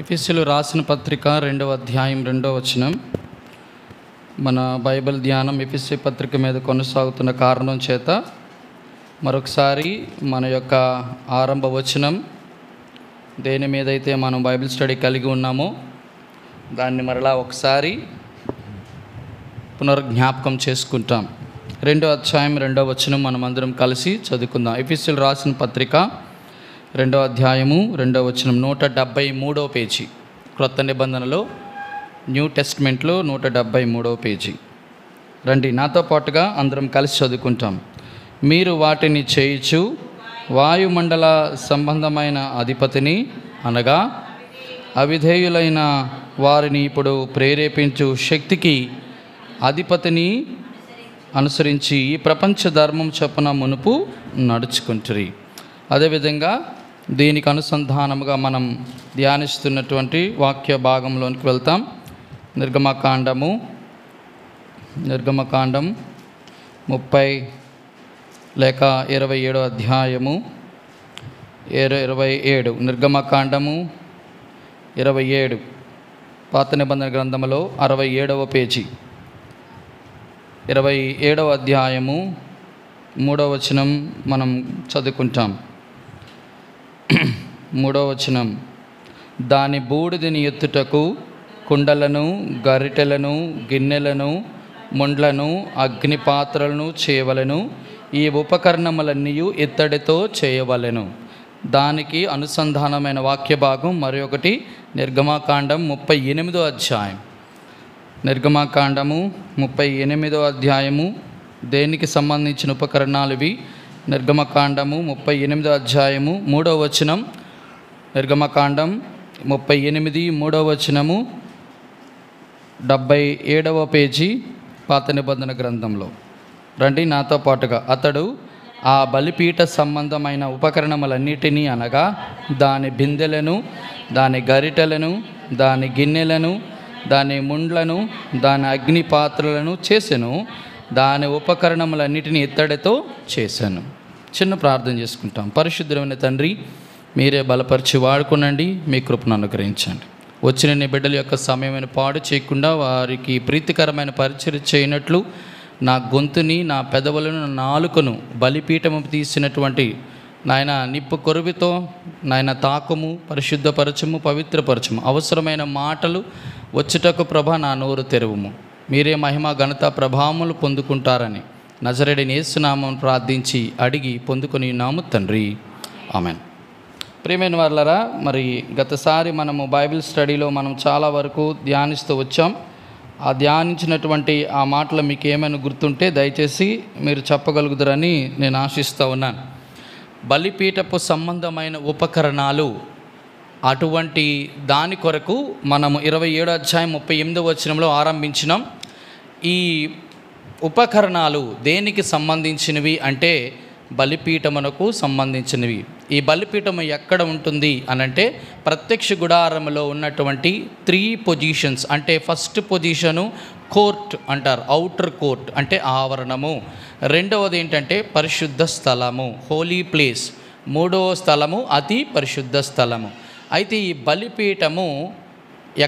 ఎఫెసీయులకు రాసిన పత్రిక 2వ అధ్యాయం 2వ వచనం. మన బైబిల్ ధ్యానం ఎఫెసీ పత్రిక మీద కొనసాగుతున్న కారణం చేత మరొకసారి మన యొక్క ఆరంభ వచనం దేని మీద అయితే మనం బైబిల్ స్టడీ కలిగి ఉన్నామో దాన్ని మరలా ఒకసారి పునర్జ్ఞాపకం చేసుకుంటాం. 2వ అధ్యాయం 2వ వచనం మనం అందరం కలిసి చదువుకుందాం. ఎఫెసీయులకు రాసిన పత్రిక 2వ అధ్యాయము 2వ వచనం 173వ పేజీ, క్రొత్త నిబంధనలో న్యూ టెస్ట్మెంట్లో 173వ పేజీ. రండి నాతో పాటుగా అందరం కలిసి చదువుకుంటాం. మీరు వాటిని చేయుచు వాయుమండల సంబంధమైన అధిపతిని అనగా అవిధేయులైన వారిని ఇప్పుడు ప్రేరేపించు శక్తికి అధిపతిని అనుసరించి ఈ ప్రపంచ ధర్మం చొప్పున మునుపు నడుచుకుంటురి. అదేవిధంగా దీనికి అనుసంధానముగా మనం ధ్యానిస్తున్నటువంటి వాక్య భాగంలోనికి వెళ్తాం. నిర్గమకాండం 30 లేక 27వ అధ్యాయము 27. నిర్గమకాండము 27 పాత నిబంధన గ్రంథములో 67వ పేజీ, 27వ అధ్యాయము 3వ వచనం మనం చదువుకుంటాం. 3వ వచనం, దాని బూడిదని ఎత్తుటకు కుండలను, గరిటెలను, గిన్నెలను, ముండ్లను, అగ్ని పాత్రలను చేయవలెను. ఈ ఉపకరణములన్నీ ఇత్తడితో చేయవలెను. దానికి అనుసంధానమైన వాక్య భాగం మరి ఒకటి నిర్గమకాండం 38వ అధ్యాయం. నిర్గమకాండము 38వ అధ్యాయము దేనికి సంబంధించిన ఉపకరణాలు ఇవి? నిర్గమకాండము 38వ అధ్యాయము 3వ వచనం. నిర్గమకాండం 38 3వ వచనము 77వ పేజీ పాత నిబంధన గ్రంథంలో. రండి నాతో పాటుగా. అతడు ఆ బలిపీఠ సంబంధమైన ఉపకరణములన్నిటినీ అనగా దాని బిందెలను, దాని గరిటెలను, దాని గిన్నెలను, దాని ముండ్లను, దాని అగ్ని పాత్రలను చేసెను. దాని ఉపకరణములన్నిటినీ ఇత్తడితో చేశాను. చిన్న ప్రార్థన చేసుకుంటాం. పరిశుద్ధమైన తండ్రి, మీరే బలపరిచి వాడుకునండి, మీ కృపను అనుగ్రహించండి. వచ్చిన నీ బిడ్డల యొక్క సమయమైన పాడు చేయకుండా వారికి ప్రీతికరమైన పరిచర్య చేయనట్లు నా గొంతుని, నా పెదవులను, నా నాలుకను బలిపీఠము తీసినటువంటి నాయన నిప్పు కొరువితో నాయన తాకము, పరిశుద్ధపరచము, పవిత్రపరచము. అవసరమైన మాటలు వచ్చుటకు ప్రభా నా నోరు తెరువుము. మీరే మహిమ, ఘనత, ప్రభావములు పొందుకుంటారని నజరేయుడైన యేసు నామమున ప్రార్థించి అడిగి పొందుకొని నాము తండ్రి, ఆమెన్. ప్రియమైన వారలారా, మరి గతసారి మనము బైబిల్ స్టడీలో మనం చాలా వరకు ధ్యానిస్తూ వచ్చాం. ఆ ధ్యానించినటువంటి ఆ మాటలు మీకు ఏమైనా గుర్తుంటే దయచేసి మీరు చెప్పగలుగుతారని నేను ఆశిస్తూ ఉన్నాను. బలిపీఠపు సంబంధమైన ఉపకరణాలు, అటువంటి దాని కొరకు మనము 27వ అధ్యాయం 38వ వచనంలో ఆరంభించినాం. ఈ ఉపకరణాలు దేనికి సంబంధించినవి అంటే బలిపీఠమునకు సంబంధించినవి. ఈ బలిపీఠము ఎక్కడ ఉంటుంది అనంటే ప్రత్యక్ష గుడారములో ఉన్నటువంటి 3 పొజిషన్స్. అంటే ఫస్ట్ పొజిషను కోర్ట్ అంటారు, ఔటర్ కోర్ట్ అంటే ఆవరణము. రెండవది ఏంటంటే పరిశుద్ధ స్థలము, హోలీ ప్లేస్. మూడవ స్థలము అతి పరిశుద్ధ స్థలము. అయితే ఈ బలిపీఠము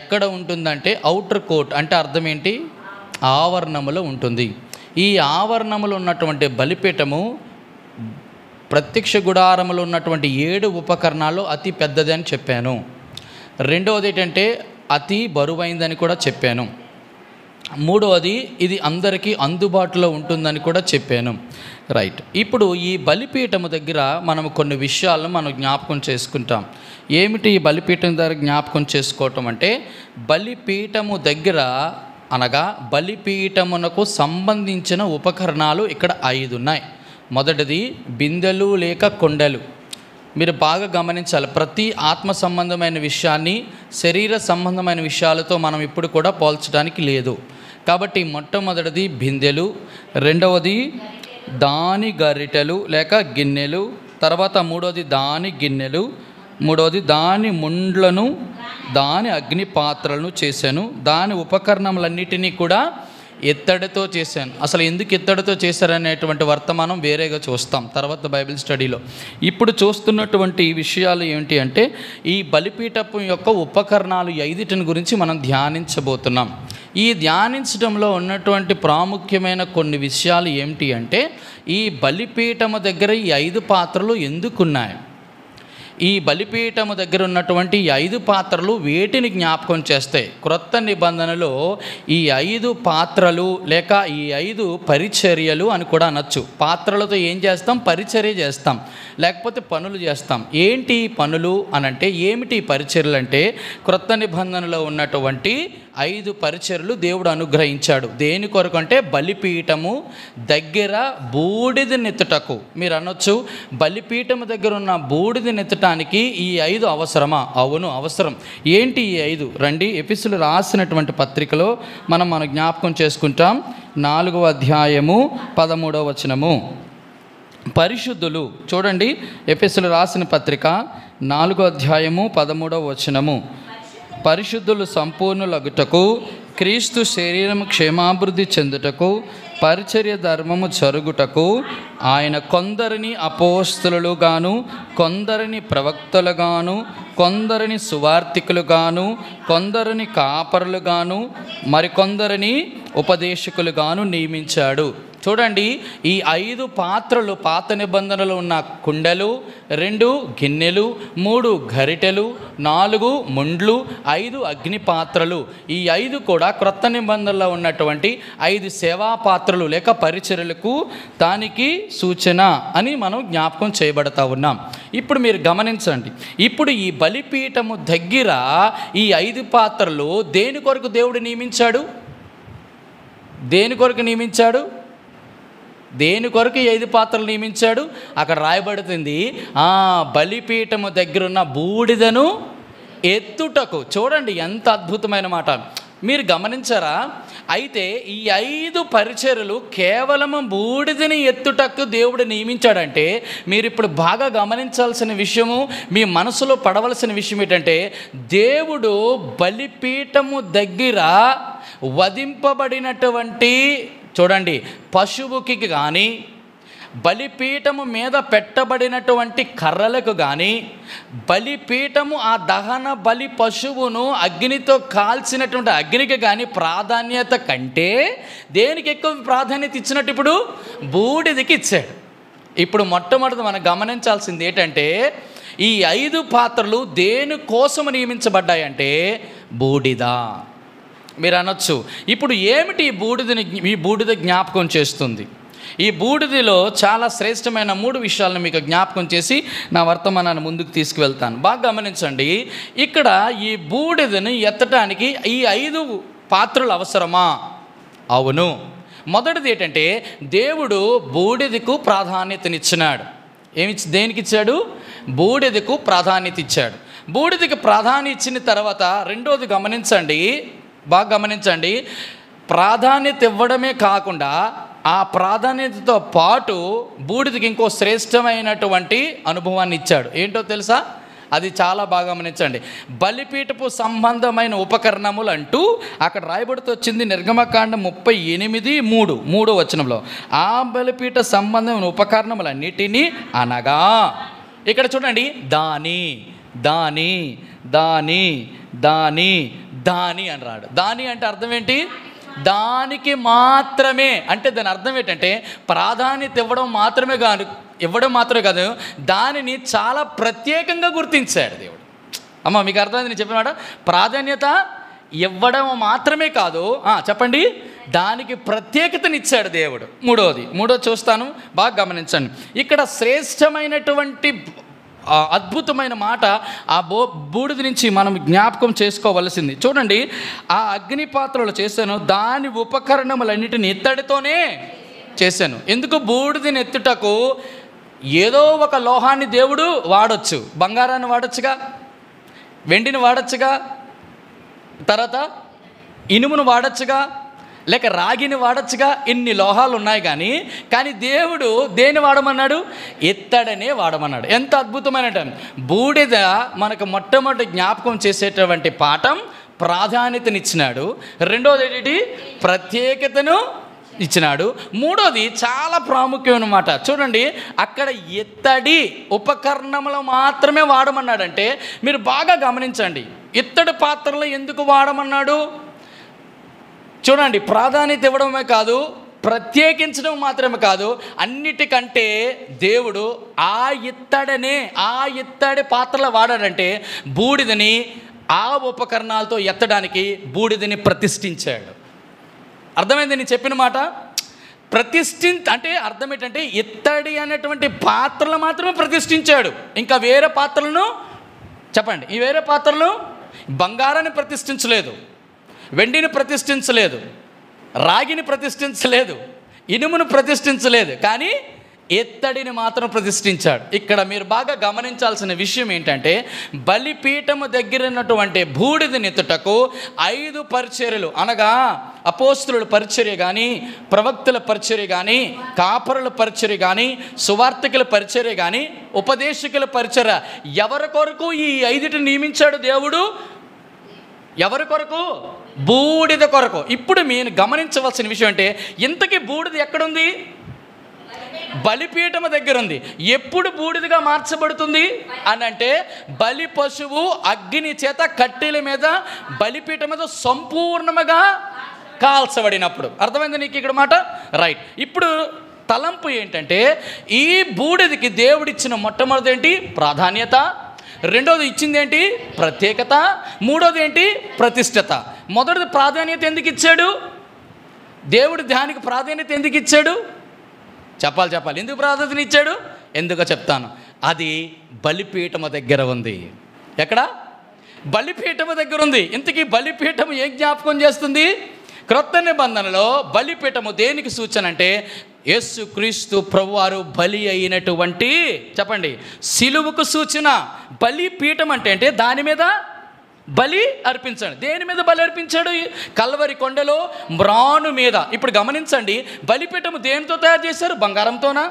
ఎక్కడ ఉంటుందంటే ఔటర్ కోర్ట్ అంటే అర్థం ఏంటి? ఆవరణములో ఉంటుంది. ఈ ఆవరణములో ఉన్నటువంటి బలిపీఠము ప్రత్యక్ష గుడారములో ఉన్నటువంటి 7 ఉపకరణాలు అతి పెద్దది అని చెప్పాను. రెండవది ఏంటంటే అతి బరువైందని కూడా చెప్పాను. మూడవది ఇది అందరికీ అందుబాటులో ఉంటుందని కూడా చెప్పాను. రైట్. ఇప్పుడు ఈ బలిపీఠము దగ్గర మనం కొన్ని విషయాలను మనం జ్ఞాపకం చేసుకుంటాం. ఏమిటి ఈ బలిపీఠం దగ్గర జ్ఞాపకం చేసుకోవటం అంటే, బలిపీఠము దగ్గర అనగా బలిపీఠమునకు సంబంధించిన ఉపకరణాలు ఇక్కడ 5 ఉన్నాయి. మొదటిది బిందెలు లేక కొండలు. మీరు బాగా గమనించాలి, ప్రతి ఆత్మ సంబంధమైన విషయాన్ని శరీర సంబంధమైన విషయాలతో మనం ఇప్పుడు కూడా పోల్చడానికి లేదు. కాబట్టి మొట్టమొదటిది బిందెలు, రెండవది దాని గరిటెలు లేక గిన్నెలు, తర్వాత మూడవది దాని గిన్నెలు, మూడవది దాని ముండ్లను, దాని అగ్ని పాత్రలను చేశాను. దాని ఉపకరణములన్నిటినీ కూడా ఇత్తడితో చేశాను. అసలు ఎందుకు ఇత్తడితో చేశారనేటువంటి వర్తమానం వేరేగా చూస్తాం తర్వాత బైబిల్ స్టడీలో. ఇప్పుడు చూస్తున్నటువంటి విషయాలు ఏంటి అంటే ఈ బలిపీఠం యొక్క ఉపకరణాలు 5 గురించి మనం ధ్యానించబోతున్నాం. ఈ ధ్యానించడంలో ఉన్నటువంటి ప్రాముఖ్యమైన కొన్ని విషయాలు ఏమిటి అంటే ఈ బలిపీఠము దగ్గర ఈ 5 పాత్రలు ఎందుకున్నాయి, ఈ బలిపీఠము దగ్గర ఉన్నటువంటి 5 పాత్రలు వేటిని జ్ఞాపకం చేస్తాయి. క్రొత్త నిబంధనలో ఈ 5 పాత్రలు లేక ఈ 5 పరిచర్యలు అని కూడా అనొచ్చు. పాత్రలతో ఏం చేస్తాం? పరిచర్య చేస్తాం, లేకపోతే పనులు చేస్తాం. ఏంటి పనులు అనంటే, ఏమిటి పరిచర్యలు అంటే క్రొత్త నిబంధనలో ఉన్నటువంటి 5 పరిచర్యలు దేవుడు అనుగ్రహించాడు. దేని కొరకు అంటే బలిపీఠము దగ్గర బూడిద నెత్తుటకు. మీరు అనొచ్చు, బలిపీఠము దగ్గర ఉన్న బూడిద నెత్తటానికి ఈ 5 అవసరమా? అవును, అవసరం. ఏంటి ఈ 5? రండి, ఎఫెసీయులు రాసినటువంటి పత్రికలో మనం జ్ఞాపకం చేసుకుంటాం. 4వ అధ్యాయము 13వ వచనము. పరిశుద్ధులు, చూడండి, ఎఫెసీయులు రాసిన పత్రిక 4వ అధ్యాయము 13వ వచనము. పరిశుద్ధులు సంపూర్ణులగుటకు, క్రీస్తు శరీరము క్షేమాభివృద్ధి చెందుటకు, పరిచర్య ధర్మము జరుగుటకు ఆయన కొందరిని అపోస్తలులుగాను, కొందరిని ప్రవక్తలుగాను, కొందరిని సువార్తికులుగాను, కొందరిని కాపరులుగాను, మరికొందరిని ఉపదేశకులుగాను నియమించాడు. చూడండి, ఈ 5 పాత్రలు పాత నిబంధనలు ఉన్న కుండలు, 2 గిన్నెలు, 3 గరిటెలు, 4 ముండ్లు, 5 అగ్ని పాత్రలు. ఈ 5 కూడా క్రొత్త నిబంధనలో ఉన్నటువంటి 5 సేవా పాత్రలు లేక పరిచర్యలకు దానికి సూచన అని మనం జ్ఞాపకం చేయబడతా ఉన్నాం. ఇప్పుడు మీరు గమనించండి, ఇప్పుడు ఈ బలిపీఠము దగ్గర ఈ 5 పాత్రలు దేని కొరకు దేవుడు నియమించాడు? దేని కొరకు నియమించాడు? దేని కొరకు 5 పాత్రలు నియమించాడు? అక్కడ రాయబడుతుంది, బలిపీఠము దగ్గర ఉన్న బూడిదను ఎత్తుటకు. చూడండి ఎంత అద్భుతమైన మాట, మీరు గమనించారా? అయితే ఈ 5 పరిచర్యలు కేవలం బూడిదని ఎత్తుటకు దేవుడు నియమించాడంటే మీరు ఇప్పుడు బాగా గమనించాల్సిన విషయము, మీ మనసులో పడవలసిన విషయం ఏంటంటే, దేవుడు బలిపీఠము దగ్గర వధింపబడినటువంటి, చూడండి, పశువుకి కానీ బలిపీఠము మీద పెట్టబడినటువంటి కర్రలకు కానీ, బలిపీఠము ఆ దహన బలి పశువును అగ్నితో కాల్చినటువంటి అగ్నికి కానీ ప్రాధాన్యత కంటే దేనికి ఎక్కువ ప్రాధాన్యత ఇచ్చినట్టు? ఇప్పుడు బూడిదకి ఇచ్చాడు. ఇప్పుడు మొట్టమొదటి మనం గమనించాల్సింది ఏంటంటే, ఈ 5 పాత్రలు దేనికోసం నియమించబడ్డాయంటే బూడిద. మీరు అనొచ్చు, ఇప్పుడు ఏమిటి ఈ బూడిద జ్ఞాపకం చేస్తుంది? ఈ బూడిదలో చాలా శ్రేష్టమైన 3 విషయాలను మీకు జ్ఞాపకం చేసి నా వర్తమానాన్ని ముందుకు తీసుకువెళ్తాను. బాగా గమనించండి, ఇక్కడ ఈ బూడిదని ఎత్తడానికి ఈ 5 పాత్రలు అవసరమా? అవును. మొదటిది ఏంటంటే, దేవుడు బూడిదకు ప్రాధాన్యతనిచ్చినాడు. దేనికి ఇచ్చాడు? బూడిదకు ప్రాధాన్యత ఇచ్చాడు. బూడిదకి ప్రాధాన్యత ఇచ్చిన తర్వాత రెండోది గమనించండి, బాగా గమనించండి, ప్రాధాన్యత ఇవ్వడమే కాకుండా ఆ ప్రాధాన్యతతో పాటు బూడిదకి ఇంకో శ్రేష్టమైనటువంటి అనుభవాన్ని ఇచ్చాడు. ఏంటో తెలుసా? అది చాలా బాగా గమనించండి. బలిపీఠపు సంబంధమైన ఉపకరణములు అంటూ అక్కడ రాయబడుతూ వచ్చింది. నిర్గమకాండం 38:3 3వ వచనంలో, ఆ బలిపీఠ సంబంధమైన ఉపకరణములన్నిటినీ అనగా, ఇక్కడ చూడండి, దాని దాని దాని దాని దాని అని రాడు. దాని అంటే అర్థం ఏంటి? దానికి మాత్రమే. అంటే దాని అర్థం ఏంటంటే ప్రాధాన్యత ఇవ్వడం మాత్రమే కాదు, దానిని చాలా ప్రత్యేకంగా గుర్తించాడు దేవుడు. అమ్మ, మీకు అర్థమైంది నేను చెప్పిన మాట? ప్రాధాన్యత ఇవ్వడం మాత్రమే కాదు, చెప్పండి, దానికి ప్రత్యేకతనిచ్చాడు దేవుడు. మూడోది చూస్తాను, బాగా గమనించండి. ఇక్కడ శ్రేష్టమైనటువంటి అద్భుతమైన మాట ఆ బూడిద నుంచి మనం జ్ఞాపకం చేసుకోవలసింది. చూడండి, ఆ అగ్ని పాత్రలు చేశాను, దాని ఉపకరణములన్నిటిని ఇత్తడితోనే చేశాను. ఎందుకు? బూడిదని ఎత్తుటకు ఏదో ఒక లోహాన్ని దేవుడు వాడొచ్చు. బంగారాన్ని వాడొచ్చుగా, వెండిని వాడొచ్చుగా, తర్వాత ఇనుమును వాడొచ్చుగా, లేక రాగిని వాడచ్చుగా. ఇన్ని లోహాలు ఉన్నాయి కానీ దేవుడు దేన్ని వాడమన్నాడు? ఇత్తడనే వాడమన్నాడు. ఎంత అద్భుతమైన బూడిద మనకు మొట్టమొదటి జ్ఞాపకం చేసేటువంటి పాఠం ప్రాధాన్యతనిచ్చినాడు. రెండోది ఏంటి? ప్రత్యేకతను ఇచ్చినాడు. మూడోది చాలా ప్రాముఖ్యమైన మాట చూడండి, అక్కడ ఇత్తడి ఉపకరణములు మాత్రమే వాడమన్నాడంటే మీరు బాగా గమనించండి, ఇత్తడి పాత్రలు ఎందుకు వాడమన్నాడు చూడండి. ప్రాధాన్యత ఇవ్వడమే కాదు, ప్రత్యేకించడం మాత్రమే కాదు, అన్నిటికంటే దేవుడు ఆ ఇత్తడి పాత్రలు వాడాడంటే బూడిదని ఆ ఉపకరణాలతో ఎత్తడానికి బూడిదని ప్రతిష్ఠించాడు. అర్థమైంది నేను చెప్పిన మాట? అంటే అర్థం ఏంటంటే ఇత్తడి అనేటువంటి పాత్రలు మాత్రమే ప్రతిష్ఠించాడు. ఇంకా వేరే పాత్రలను చెప్పండి, ఈ వేరే పాత్రలను బంగారాన్ని ప్రతిష్ఠించలేదు, వెండిని ప్రతిష్ఠించలేదు, రాగిని ప్రతిష్ఠించలేదు, ఇనుమును ప్రతిష్ఠించలేదు, కానీ ఇత్తడిని మాత్రం ప్రతిష్ఠించాడు. ఇక్కడ మీరు బాగా గమనించాల్సిన విషయం ఏంటంటే బలిపీఠము దగ్గర ఉన్నటువంటి బూడిదని ఎత్తుటకు 5 పరిచర్యలు, అనగా అపోస్తుల పరిచర్య కానీ, ప్రవక్తల పరిచర్య కానీ, కాపరుల పరిచర్య కానీ, సువార్తికుల పరిచర్య కానీ, ఉపదేశకుల పరిచర్య, ఎవరి కొరకు ఈ 5టిని నియమించాడు దేవుడు? ఎవరి కొరకు? బూడిద కొరకు. ఇప్పుడు మీరు గమనించవలసిన విషయం అంటే ఇంతకీ బూడిద ఎక్కడుంది? బలిపీఠము దగ్గర ఉంది. ఎప్పుడు బూడిదగా మార్చబడుతుంది అని అంటే బలి పశువు అగ్ని చేత కట్టెల మీద బలిపీఠం మీద సంపూర్ణముగా కాల్చబడినప్పుడు. అర్థమైంది నీకు ఇక్కడ మాట? రైట్. ఇప్పుడు తలంపు ఏంటంటే ఈ బూడిదకి దేవుడిచ్చిన మొట్టమొదటి ఏంటి? ప్రాధాన్యత. రెండోది ఇచ్చింది ఏంటి? ప్రత్యేకత. మూడోది ఏంటి? ప్రతిష్టత. మొదటిది ప్రాధాన్యత ఎందుకు ఇచ్చాడు దేవుడు? దానికి ప్రాధాన్యత ఎందుకు ఇచ్చాడు? చెప్పాలి. ఎందుకు ప్రాధాన్యత ఇచ్చాడు? ఎందుకో చెప్తాను. అది బలిపీఠము దగ్గర ఉంది. ఎక్కడ? బలిపీఠము దగ్గర ఉంది. ఇంతకీ బలిపీఠము ఏం జ్ఞాపకం చేస్తుంది? క్రొత్త నిబంధనలో బలిపీఠము దేనికి సూచన అంటే యేసుక్రీస్తు ప్రభువారు బలి అయినటువంటి, చెప్పండి, సిలువకు సూచన. బలిపీఠం అంటే దాని మీద బలి అర్పించాడు. దేని మీద బలి అర్పించాడు? కల్వరి కొండలో మ్రాను మీద. ఇప్పుడు గమనించండి, బలిపీఠము దేనితో తయారు చేశారు? బంగారంతోనా?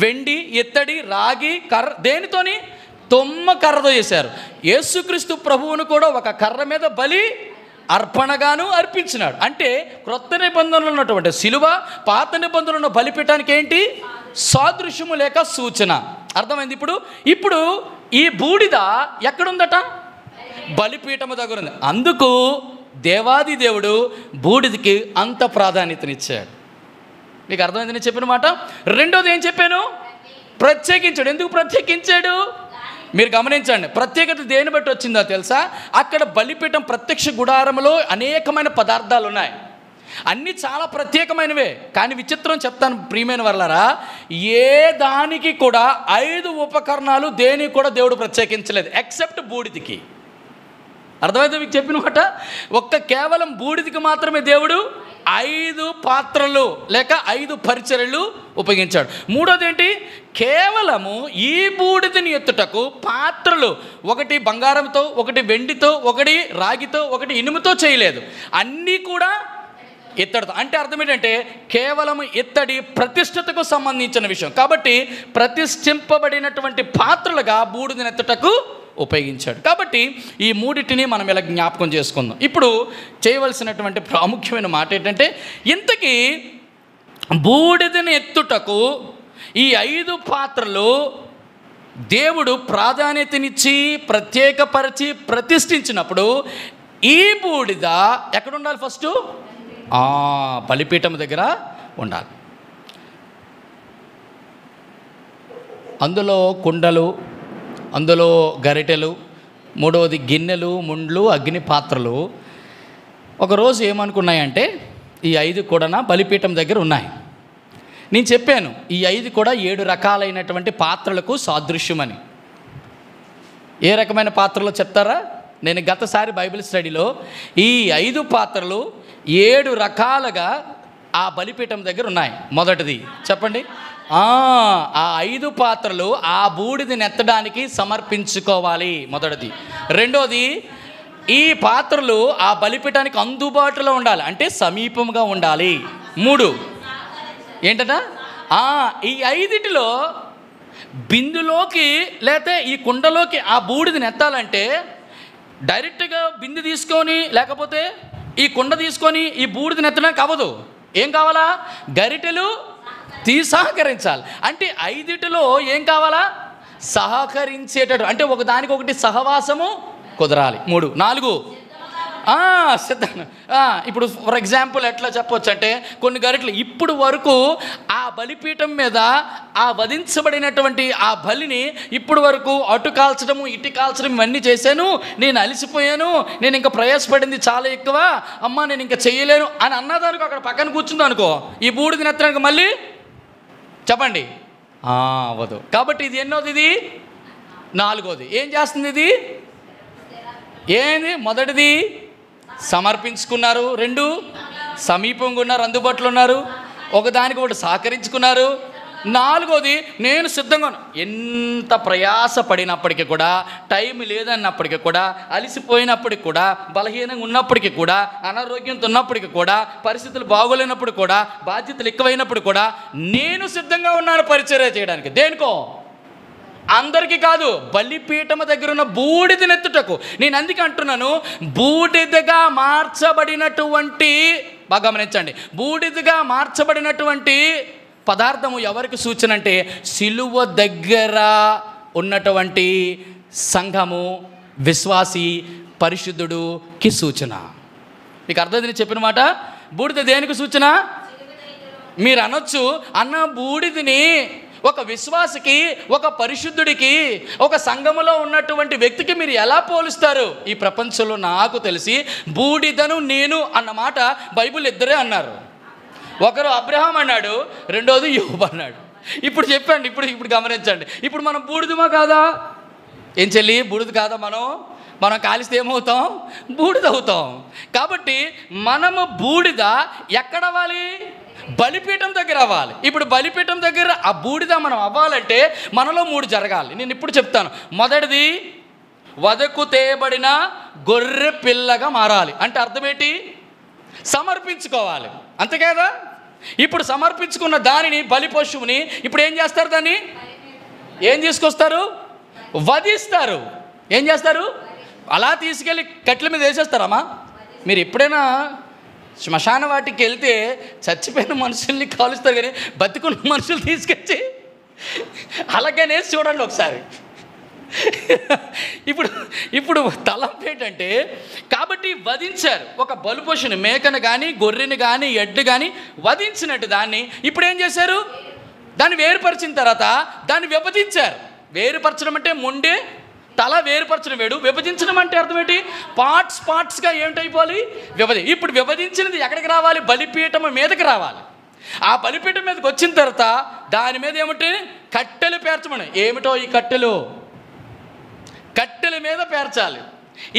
వెండి, ఇత్తడి, రాగి, కర్ర, దేనితోని? తొమ్మ కర్రతో చేశారు. యేసుక్రీస్తు ప్రభువును కూడా ఒక కర్ర మీద బలి అర్పణగాను అర్పించినాడు. అంటే క్రొత్త నిబంధనలు ఉన్నటువంటి సిలువ, పాత నిబంధనలు ఉన్న బలిపీఠానికి ఏంటి? సాదృశ్యము లేక సూచన. అర్థమైంది? ఇప్పుడు ఈ బూడిద ఎక్కడుందట? బలిపీఠము దగ్గర ఉంది. అందుకు దేవాది దేవుడు బూడిదకి అంత ప్రాధాన్యతనిచ్చాడు. మీకు అర్థమైంది నేను చెప్పిన మాట? రెండోది ఏం చెప్పాను? ప్రత్యేకించాడు. ఎందుకు ప్రత్యేకించాడు? మీరు గమనించండి, ప్రత్యేకత దేని బట్టి వచ్చిందో తెలుసా? అక్కడ బలిపీఠం ప్రత్యక్ష గుడారంలో అనేకమైన పదార్థాలు ఉన్నాయి, అన్నీ చాలా ప్రత్యేకమైనవే. కానీ విచిత్రం చెప్తాను ప్రియమైన వాళ్ళారా, ఏ దానికి కూడా 5 ఉపకరణాలు దేనికి కూడా దేవుడు ప్రత్యేకించలేదు ఎక్సెప్ట్ బూడిదికి. అర్థమైతే మీకు చెప్పిన మాట? కేవలం బూడిదికి మాత్రమే దేవుడు 5 పాత్రలు లేక 5 పరిచర్యలు ఉపయోగించాడు. మూడోది ఏంటి? కేవలము ఈ బూడిదని ఎత్తుటకు పాత్రలు, ఒకటి బంగారంతో, ఒకటి వెండితో, ఒకటి రాగితో, ఒకటి ఇనుముతో చేయలేదు, అన్నీ కూడా ఇత్తడితో. అంటే అర్థం ఏంటంటే కేవలం ఇత్తడి ప్రతిష్టతకు సంబంధించిన విషయం కాబట్టి ప్రతిష్ఠింపబడినటువంటి పాత్రలుగా బూడిదని ఎత్తుటకు ఉపయోగించాడు. కాబట్టి ఈ మూడింటిని మనం ఇలా జ్ఞాపకం చేసుకుందాం. ఇప్పుడు చేయవలసినటువంటి ప్రాముఖ్యమైన మాట ఏంటంటే ఇంతకీ బూడిదని ఎత్తుటకు ఈ 5 పాత్రలు దేవుడు ప్రాధాన్యతనిచ్చి ప్రత్యేకపరిచి ప్రతిష్ఠించినప్పుడు ఈ బూడిద ఎక్కడ ఉండాలి? ఫస్ట్ బలిపీఠం దగ్గర ఉండాలి. అందులో కుండలు, అందులో గరిటెలు, మూడవది గిన్నెలు, ముండ్లు, అగ్ని పాత్రలు. ఒకరోజు ఏమనుకున్నాయంటే ఈ 5 కూడా బలిపీఠం దగ్గర ఉన్నాయి. నేను చెప్పాను ఈ 5 కూడా 7 రకాలైనటువంటి పాత్రలకు సాదృశ్యమని. ఏ రకమైన పాత్రలో చెప్తారా? నేను గతసారి బైబిల్ స్టడీలో ఈ 5 పాత్రలు 7 రకాలుగా ఆ బలిపీఠం దగ్గర ఉన్నాయి. మొదటిది చెప్పండి, ఆ 5 పాత్రలు ఆ బూడిదని ఎత్తడానికి సమర్పించుకోవాలి, మొదటిది. రెండోది, ఈ పాత్రలు ఆ బలిపీఠానికి అందుబాటులో ఉండాలి, అంటే సమీపంగా ఉండాలి. 3 ఏంటట? ఈ 5లో బిందులోకి లేతే ఈ కుండలోకి ఆ బూడిదని ఎత్తాలంటే డైరెక్ట్గా బిందె తీసుకొని లేకపోతే ఈ కుండ తీసుకొని ఈ బూడిదని ఎత్తడానికి అవ్వదు. ఏం కావాలా? గరిటెలు సహకరించాలి. అంటే 5 ఏం కావాలా? సహకరించేటట్టు, అంటే ఒకదానికొకటి సహవాసము కుదరాలి. 3, 4 సిద్ధంగా. ఇప్పుడు ఫర్ ఎగ్జాంపుల్ ఎట్లా చెప్పొచ్చు అంటే, కొన్ని గరిటెలు ఇప్పుడు వరకు ఆ బలిపీఠం మీద ఆ వధించబడినటువంటి ఆ బలిని ఇప్పుడు వరకు అటు కాల్చడము ఇటు కాల్చడం ఇవన్నీ చేశాను, నేను అలసిపోయాను, నేను ఇంకా ప్రయాసపడింది చాలా ఎక్కువ, అమ్మ నేను ఇంకా చేయలేను అని అన్నదానికి అక్కడ పక్కన కూర్చుంది అనుకో, ఈ బూడిదని ఎత్తడానికి మళ్ళీ చెప్పండి అవ్వదు. కాబట్టి ఇది ఎన్నోది? ఇది 4వది. ఏం చేస్తుంది ఇది? ఏంది? మొదటిది సమర్పించుకున్నారు, 2 సమీపంగా ఉన్నారు, అందుబాటులో ఉన్నారు, ఒకదానికి ఒకటి సహకరించుకున్నారు, 4వది నేను సిద్ధంగా ఉన్నా. ఎంత ప్రయాస పడినప్పటికీ కూడా, టైం లేదన్నప్పటికీ కూడా, అలసిపోయినప్పటికి కూడా, బలహీనంగా ఉన్నప్పటికీ కూడా, అనారోగ్యంతో ఉన్నప్పటికీ కూడా, పరిస్థితులు బాగోలేనప్పుడు కూడా, బాధ్యతలు ఎక్కువైనప్పుడు కూడా నేను సిద్ధంగా ఉన్నాను పరిచర్య చేయడానికి. దేనికో? అందరికీ కాదు, బలిపీఠము దగ్గర ఉన్న బూడిదనెత్తుటకు. నేను అందుకే అంటున్నాను, బూడిదగా మార్చబడినటువంటి, బాగా గమనించండి, బూడిదగా మార్చబడినటువంటి పదార్థము ఎవరికి సూచన అంటే, సిలువ దగ్గర ఉన్నటువంటి సంఘము, విశ్వాసి, పరిశుద్ధుడుకి సూచన. మీకు అర్థమైంది చెప్పిన మాట? బూడిద దేనికి సూచన? మీరు అనొచ్చు, అన్న బూడిదని ఒక విశ్వాసికి, ఒక పరిశుద్ధుడికి, ఒక సంఘములో ఉన్నటువంటి వ్యక్తికి మీరు ఎలా పోలుస్తారు? ఈ ప్రపంచంలో నాకు తెలిసి బూడిదను నేను అన్నమాట బైబిల్ ఇద్దరే అన్నారు. ఒకరు అబ్రహాం అన్నాడు, రెండోది యోబు అన్నాడు. ఇప్పుడు చెప్పండి, ఇప్పుడు గమనించండి, ఇప్పుడు మనం బూడిదమా కాదా? ఏం చెల్లి, బూడిద కాదా? మనం కాలిస్తే ఏమవుతాం? బూడిద అవుతాం. కాబట్టి మనము బూడిద ఎక్కడ అవ్వాలి? బలిపీఠం దగ్గర అవ్వాలి. ఇప్పుడు బలిపీఠం దగ్గర ఆ బూడిద మనం అవ్వాలంటే మనలో 3 జరగాలి. నేను ఇప్పుడు చెప్తాను. మొదటిది, వదకు తేయబడిన గొర్రె పిల్లగా మారాలి. అంటే అర్థమేంటి? సమర్పించుకోవాలి, అంతే కదా? ఇప్పుడు సమర్పించుకున్న దానిని, బలి పశువుని ఇప్పుడు ఏం చేస్తారు? దాన్ని ఏం తీసుకొస్తారు? వధిస్తారు. ఏం చేస్తారు? అలా తీసుకెళ్ళి కట్ల మీద వేసేస్తారమ్మా. మీరు ఎప్పుడైనా శ్మశాన వాటికి వెళ్తే చచ్చిపోయిన మనుషుల్ని కాలుస్తారు, కానీ బతికున్న మనుషులు తీసుకొచ్చి అలాగనే చూడండి ఒకసారి. ఇప్పుడు తలంపు ఏంటంటే, కాబట్టి వధించారు ఒక బలిపశుని, మేకను కానీ గొర్రెని కానీ ఎడ్డు కానీ వధించినట్టు దాన్ని ఇప్పుడు ఏం చేశారు? దాన్ని వేరుపరిచిన తర్వాత దాన్ని విభజించారు. వేరుపరచడం అంటే మొండే తల వేరుపరచడం వేడు, విభజించడం అంటే అర్థం ఏంటి? పార్ట్స్గా ఏమిటైపోవాలి? ఇప్పుడు విభజించినది ఎక్కడికి రావాలి? బలిపీఠం మీదకి రావాలి. ఆ బలిపీఠం మీదకి వచ్చిన తర్వాత దాని మీద ఏమిటి? కట్టెలు పేర్చమని. ఏమిటో ఈ కట్టెలు? కట్టెల మీద పేర్చాలి.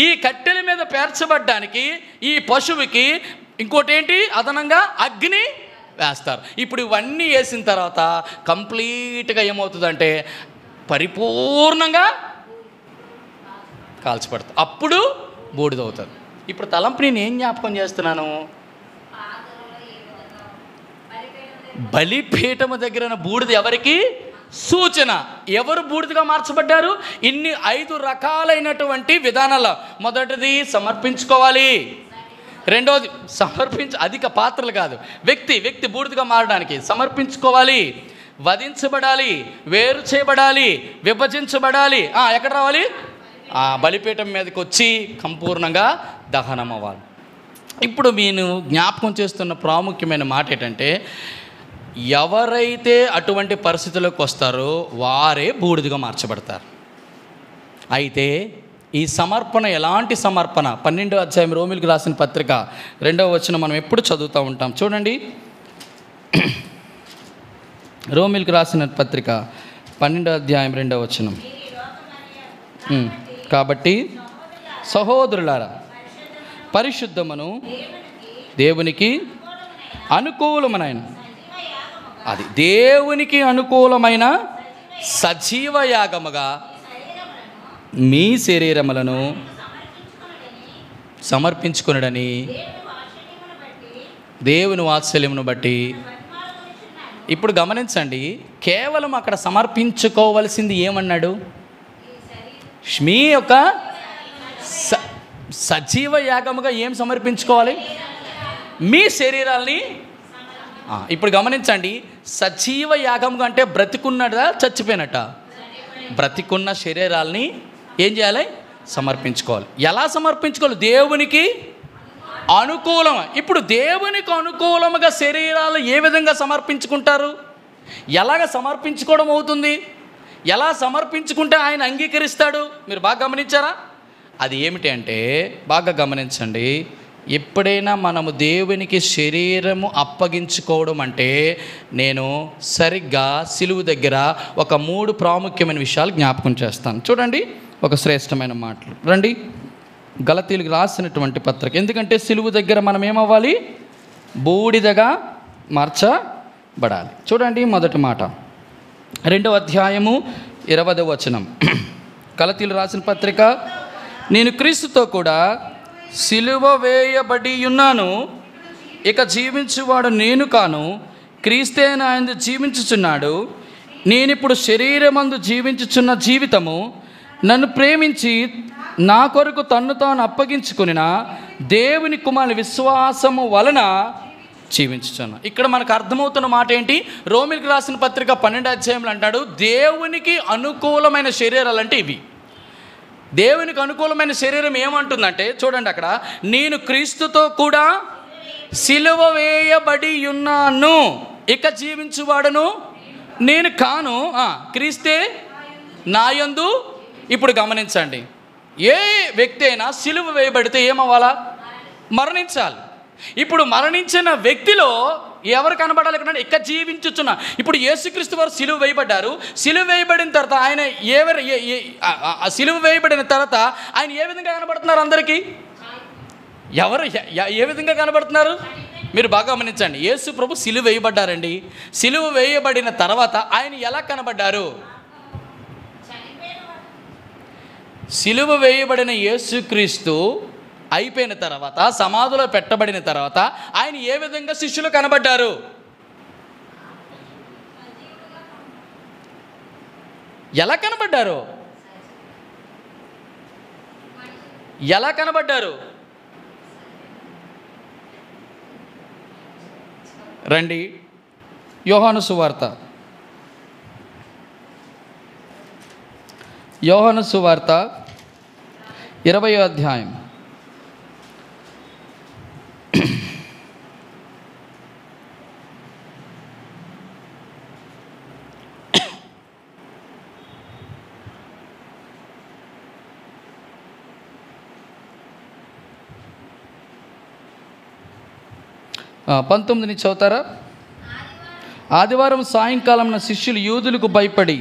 ఈ కట్టెల మీద పేర్చబడ్డానికి ఈ పశువుకి ఇంకోటి ఏంటి? అదనంగా అగ్ని వేస్తారు. ఇప్పుడు ఇవన్నీ వేసిన తర్వాత కంప్లీట్గా ఏమవుతుందంటే పరిపూర్ణంగా కాల్చబడుతుంది. అప్పుడు బూడిదవుతుంది. ఇప్పుడు తలంపు నేను ఏం జ్ఞాపకం చేస్తున్నాను? బలిపీఠము దగ్గర బూడిద ఎవరికి సూచన? ఎవరు బూడిదగా మార్చబడ్డారు? ఇన్ని 5 రకాలైనటువంటి విధానాలు. మొదటిది సమర్పించుకోవాలి, రెండోది అధిక పాత్రలు కాదు, వ్యక్తి బూడిదగా మారడానికి సమర్పించుకోవాలి, వధించబడాలి, వేరు చేయబడాలి, విభజించబడాలి. ఎక్కడ రావాలి? ఆ బలిపీఠం మీదకి వచ్చి సంపూర్ణంగా దహనం అవ్వాలి. ఇప్పుడు నేను జ్ఞాపకం చేస్తున్న ప్రాముఖ్యమైన మాట ఏంటంటే, ఎవరైతే అటువంటి పరిస్థితుల్లోకి వస్తారో వారే బూడిదగా మార్చబడతారు. అయితే ఈ సమర్పణ ఎలాంటి సమర్పణ? 12వ అధ్యాయం రోమిలకు రాసిన పత్రిక 2వ వచనం మనం ఎప్పుడు చదువుతూ ఉంటాం. చూడండి, రోమిలకు రాసిన పత్రిక 12వ అధ్యాయం 2వ వచనం. కాబట్టి సహోదరులారా, పరిశుద్ధమును దేవునికి అనుకూలమైన, అది దేవునికి అనుకూలమైన సజీవ యాగముగా మీ శరీరములను సమర్పించుకొనుడని దేవుని వాత్సల్యమును బట్టి. ఇప్పుడు గమనించండి, కేవలం అక్కడ సమర్పించుకోవలసింది ఏమన్నాడు? మీ యొక్క సజీవ యాగముగా ఏం సమర్పించుకోవాలి? మీ శరీరాల్ని. ఇప్పుడు గమనించండి, సజీవ యాగముగా అంటే బ్రతికున్నదా చచ్చిపోయినట్ట? బ్రతికున్న శరీరాల్ని ఏం చేయాలి? సమర్పించుకోవాలి. ఎలా సమర్పించుకోవాలి? దేవునికి అనుకూలం. ఇప్పుడు దేవునికి అనుకూలముగా శరీరాలు ఏ విధంగా సమర్పించుకుంటారు? ఎలాగ సమర్పించుకోవడం అవుతుంది? ఎలా సమర్పించుకుంటే ఆయన అంగీకరిస్తాడు? మీరు బాగా గమనించారా? అది ఏమిటి అంటే, బాగా గమనించండి, ఎప్పుడైనా మనము దేవునికి శరీరము అప్పగించుకోవడం అంటే, నేను సరిగ్గా సిలువు దగ్గర ఒక 3 ప్రాముఖ్యమైన విషయాలు జ్ఞాపకం చేస్తాను. చూడండి, ఒక శ్రేష్టమైన మాటలు. రండి, గలతీయులకు రాసినటువంటి పత్రిక. ఎందుకంటే సిలువు దగ్గర మనం ఏమవ్వాలి? బూడిదగా మార్చబడాలి. చూడండి, మొదటి మాట 2వ అధ్యాయము 20వ వచనం. గలతీయులకు రాసిన పత్రిక, నేను క్రీస్తుతో కూడా సిలువ వేయబడి ఉన్నాను, ఇక జీవించువాడు నేను కాను, క్రీస్తే నాయందు జీవించుచున్నాడు. నేనిప్పుడు శరీరమందు జీవించుచున్న జీవితము నన్ను ప్రేమించి నా కొరకు తన్ను తాను అప్పగించుకుని దేవుని కుమారుని విశ్వాసము వలన జీవించుచున్నాను. ఇక్కడ మనకు అర్థమవుతున్న మాట ఏంటి? రోమిలకు రాసిన పత్రిక 12వ అధ్యాయంలో అంటాడు, దేవునికి అనుకూలమైన శరీరాలు అంటే ఇవి. దేవునికి అనుకూలమైన శరీరం ఏమంటుందంటే, చూడండి అక్కడ, నేను క్రీస్తుతో కూడా సిలువ వేయబడి ఉన్నాను, ఇక జీవించువాడను నేను కాను, క్రీస్తే నాయందు. ఇప్పుడు గమనించండి, ఏ వ్యక్తి అయినా సిలువ వేయబడితే ఏమవ్వాలా? మరణించాలి. ఇప్పుడు మరణించిన వ్యక్తిలో ఎవరు కనబడాలి? ఇక్కడ ఇక జీవించుచున్న. ఇప్పుడు యేసుక్రీస్తు వారు సిలువ వేయబడ్డారు. సిలువ వేయబడిన తర్వాత ఆయన సిలువ వేయబడిన తర్వాత ఆయన ఏ విధంగా కనబడుతున్నారు? అందరికీ ఎవరు ఏ విధంగా కనబడుతున్నారు? మీరు బాగా గమనించండి. యేసు ప్రభు సిలువ వేయబడ్డారండి. సిలువ వేయబడిన తర్వాత ఆయన ఎలా కనబడ్డారు? సిలువ వేయబడిన యేసుక్రీస్తు అయిపోయిన తర్వాత, సమాధిలో పెట్టబడిన తర్వాత ఆయన ఏ విధంగా శిష్యులు కనబడ్డారు? ఎలా కనబడ్డారు? ఎలా కనబడ్డారు? రండి, యోహాను సువార్త 20వ అధ్యాయం 19 చదువుతారా? ఆదివారం సాయంకాలం శిష్యులు యూదులకు భయపడి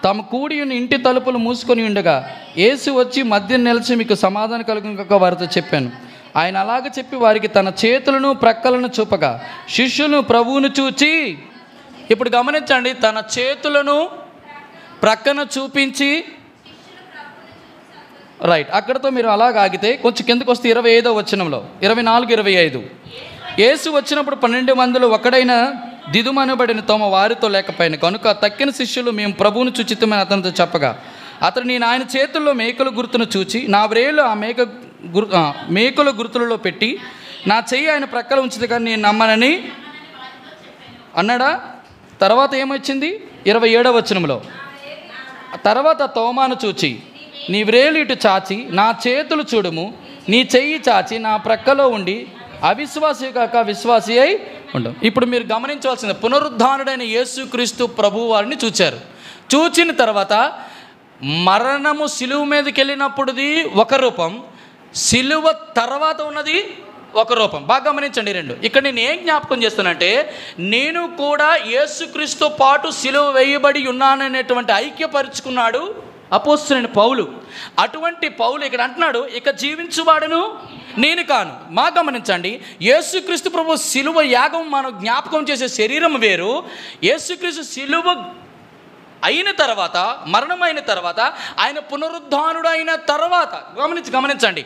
తమ కూడి ఉన్న ఇంటి తలుపులు మూసుకొని ఉండగా యేసు వచ్చి మధ్య నిలిచి, మీకు సమాధానం కలుగుక వారితో చెప్పాను. ఆయన అలాగ చెప్పి వారికి తన చేతులను ప్రక్కలను చూపగా శిష్యులు ప్రభువును చూచి. ఇప్పుడు గమనించండి, తన చేతులను ప్రక్కన చూపించి, రైట్, అక్కడతో మీరు అలాగ ఆగితే కొంచెం కిందకు వస్తే 25వ వచనంలో 24, 25 యేసు వచ్చినప్పుడు 12 మందిలో ఒకడైన దిదుమనబడిన తమ వారితో లేకపోయిన కనుక తక్కిన శిష్యులు మేము ప్రభువును చూచితమని అతనితో చెప్పగా, అతడు నేను ఆయన చేతుల్లో మేకల గుర్తును చూచి నా వ్రేళ్ళు ఆ మేకల గుర్తులలో పెట్టి నా చెయ్యి ఆయన ప్రక్కల ఉంచితే కానీ నేను నమ్మనని అన్నాడా? తర్వాత ఏమొచ్చింది? 27వ వచనంలో, తర్వాత తోమాను చూచి నీ వ్రేలు ఇటు చాచి నా చేతులు చూడుము, నీ చెయ్యి చాచి నా ప్రక్కలో ఉండి అవిశ్వాసి కాక విశ్వాసి అయి ఉండవు. ఇప్పుడు మీరు గమనించవలసింది, పునరుద్ధానుడైన యేసుక్రీస్తు ప్రభు వారిని చూచారు. చూచిన తర్వాత మరణము సిలువ మీదకి వెళ్ళినప్పుడుది ఒక రూపం, సిలువ తర్వాత ఉన్నది ఒక రూపం. బాగా గమనించండి రెండు. ఇక్కడ నేను ఏం జ్ఞాపకం చేస్తానంటే, నేను కూడా యేసుక్రీస్తు పాటు సిలువ వేయబడి ఉన్నాననేటువంటి ఐక్యపరుచుకున్నాడు అపోస్తలుడైన పౌలు. అటువంటి పౌలు ఇక్కడ అంటున్నాడు, ఇక జీవించువాడును నేను కాను. మా గమనించండి, యేసుక్రీస్తు ప్రభు సిలువ యాగం మనం జ్ఞాపకం చేసే శరీరం వేరు. యేసుక్రీస్తు సిలువ అయిన తర్వాత, మరణమైన తర్వాత, ఆయన పునరుద్ధానుడు అయిన తర్వాత, గమనించండి,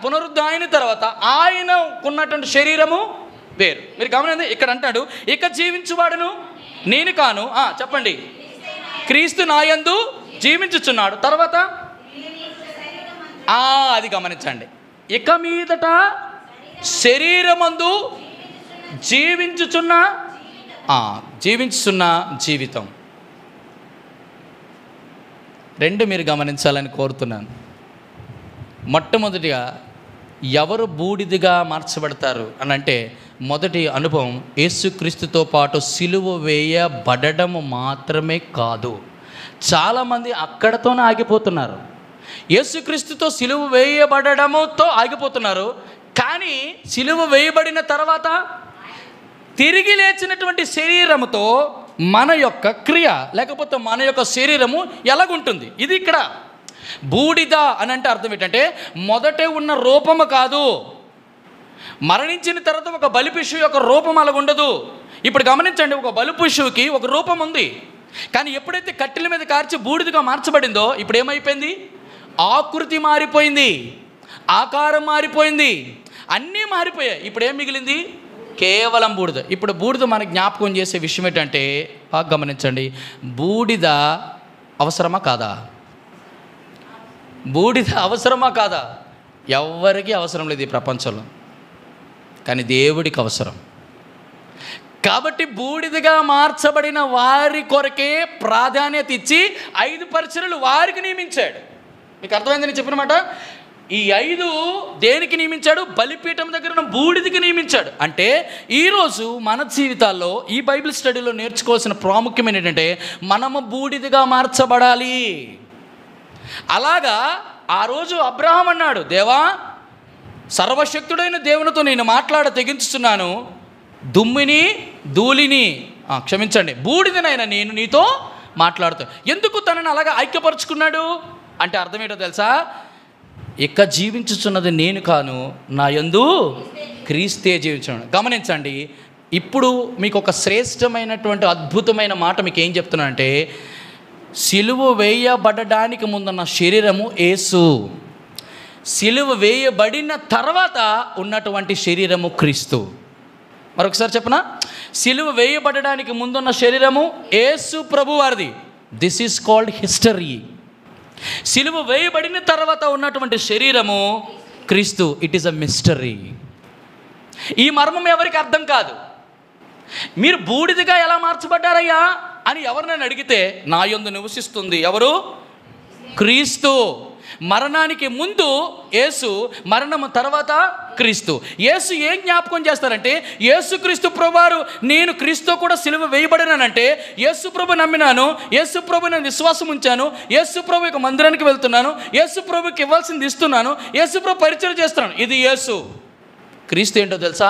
పునరుద్ధాన తర్వాత ఆయన ఉన్నటువంటి శరీరము వేరు. మీరు గమనించండి, ఇక్కడ అంటాడు ఇక జీవించువాడును నేను కాను. చెప్పండి, క్రీస్తు నాయందు జీవించుచున్నాడు. తర్వాత అది గమనించండి, ఇక మీదట శరీరమందు జీవించుచున్న జీవితం. రెండు మీరు గమనించాలని కోరుతున్నాను. మొట్టమొదటిగా ఎవరు బూడిదిగా మార్చబడతారు అని అంటే, మొదటి అనుభవం యేసుక్రీస్తుతో పాటు సిలువ వేయబడడం మాత్రమే కాదు. చాలామంది అక్కడతోనే ఆగిపోతున్నారు. యేసుక్రీస్తుతో సిలువ వేయబడడంతో ఆగిపోతున్నారు. కానీ సిలువ వేయబడిన తర్వాత తిరిగి లేచినటువంటి శరీరముతో మన యొక్క క్రియ, లేకపోతే మన యొక్క శరీరము ఎలాగుంటుంది? ఇది ఇక్కడ బూడిద అని అంటే అర్థం ఏంటంటే, మొదటే ఉన్న రూపము కాదు. మరణించిన తర్వాత ఒక బలిపశువు యొక్క రూపం అలాగ ఉండదు. ఇప్పుడు గమనించండి, ఒక బలిపశువుకి ఒక రూపం ఉంది. కానీ ఎప్పుడైతే కట్టెల మీద కార్చి బూడిదగా మార్చబడిందో, ఇప్పుడు ఏమైపోయింది? ఆకృతి మారిపోయింది, ఆకారం మారిపోయింది, అన్నీ మారిపోయాయి. ఇప్పుడు ఏం మిగిలింది? కేవలం బూడిద. ఇప్పుడు బూడిద మనకు జ్ఞాపకం చేసే విషయం ఏంటంటే, బాగా గమనించండి, బూడిద అవసరమా కాదా? బూడిద అవసరమా కాదా? ఎవ్వరికీ అవసరం లేదు ఈ ప్రపంచంలో, కానీ దేవుడికి అవసరం. కాబట్టి బూడిదగా మార్చబడిన వారి కొరకే ప్రాధాన్యత ఇచ్చి 5 పరిచర్యలు వారికి నియమించాడు. మీకు అర్థమైంది నేను చెప్పిన మాట? ఈ 5 దేనికి నియమించాడు? బలిపీఠం దగ్గర ఉన్న బూడిదకి నియమించాడు. అంటే ఈరోజు మన జీవితాల్లో ఈ బైబిల్ స్టడీలో నేర్చుకోవాల్సిన ప్రాముఖ్యమైన ఏంటంటే, మనము బూడిదగా మార్చబడాలి. అలాగా ఆ రోజు అబ్రహాం అన్నాడు, దేవా, సర్వశక్తుడైన దేవునితో నేను తెగించుతున్నాను, దుమ్మిని ధూళిని బూడిదనైనా నేను నీతో మాట్లాడుతాను. ఎందుకు తనని అలాగా ఐక్యపరుచుకున్నాడు అంటే అర్థం ఏంటో తెలుసా? ఇక జీవించుచున్నది నేను కాను, నా యందు క్రీస్తే జీవించున్నాను. గమనించండి, ఇప్పుడు మీకు ఒక శ్రేష్టమైనటువంటి అద్భుతమైన మాట మీకు ఏం చెప్తున్నానంటే, సిలువ వేయబడడానికి ముందున్న శరీరము యేసు, సిలువ వేయబడిన తర్వాత ఉన్నటువంటి శరీరము క్రీస్తు. మరొకసారి చెప్పనా? సిలువ వేయబడడానికి ముందున్న శరీరము యేసు ప్రభు వారిది. This is called history. సిలువ వేయబడిన తర్వాత ఉన్నటువంటి శరీరము క్రీస్తు. It is a mystery. ఈ మర్మం ఎవరికి అర్థం కాదు. మీరు బూడిదగా ఎలా మార్చబడ్డారయ్యా అని ఎవరినైనా అడిగితే, నా యందు నివసిస్తుంది ఎవరు? క్రీస్తు. మరణానికి ముందు యేసు, మరణము తర్వాత క్రీస్తు. యేసు ఏం జ్ఞాపకం చేస్తారంటే, యేసు క్రీస్తు ప్రభువారు నేను క్రీస్తు కూడా సిలువ వేయబడినానంటే, యేసు ప్రభు నమ్మినాను, యేసు ప్రభు నేను విశ్వాసం ఉంచాను, యేసు ప్రభు యొక్క మందిరానికి వెళ్తున్నాను, యేసు ప్రభుకి ఇవ్వాల్సింది ఇస్తున్నాను, యేసు ప్రభు పరిచయం చేస్తున్నాను. ఇది యేసు. క్రీస్తు ఏంటో తెలుసా?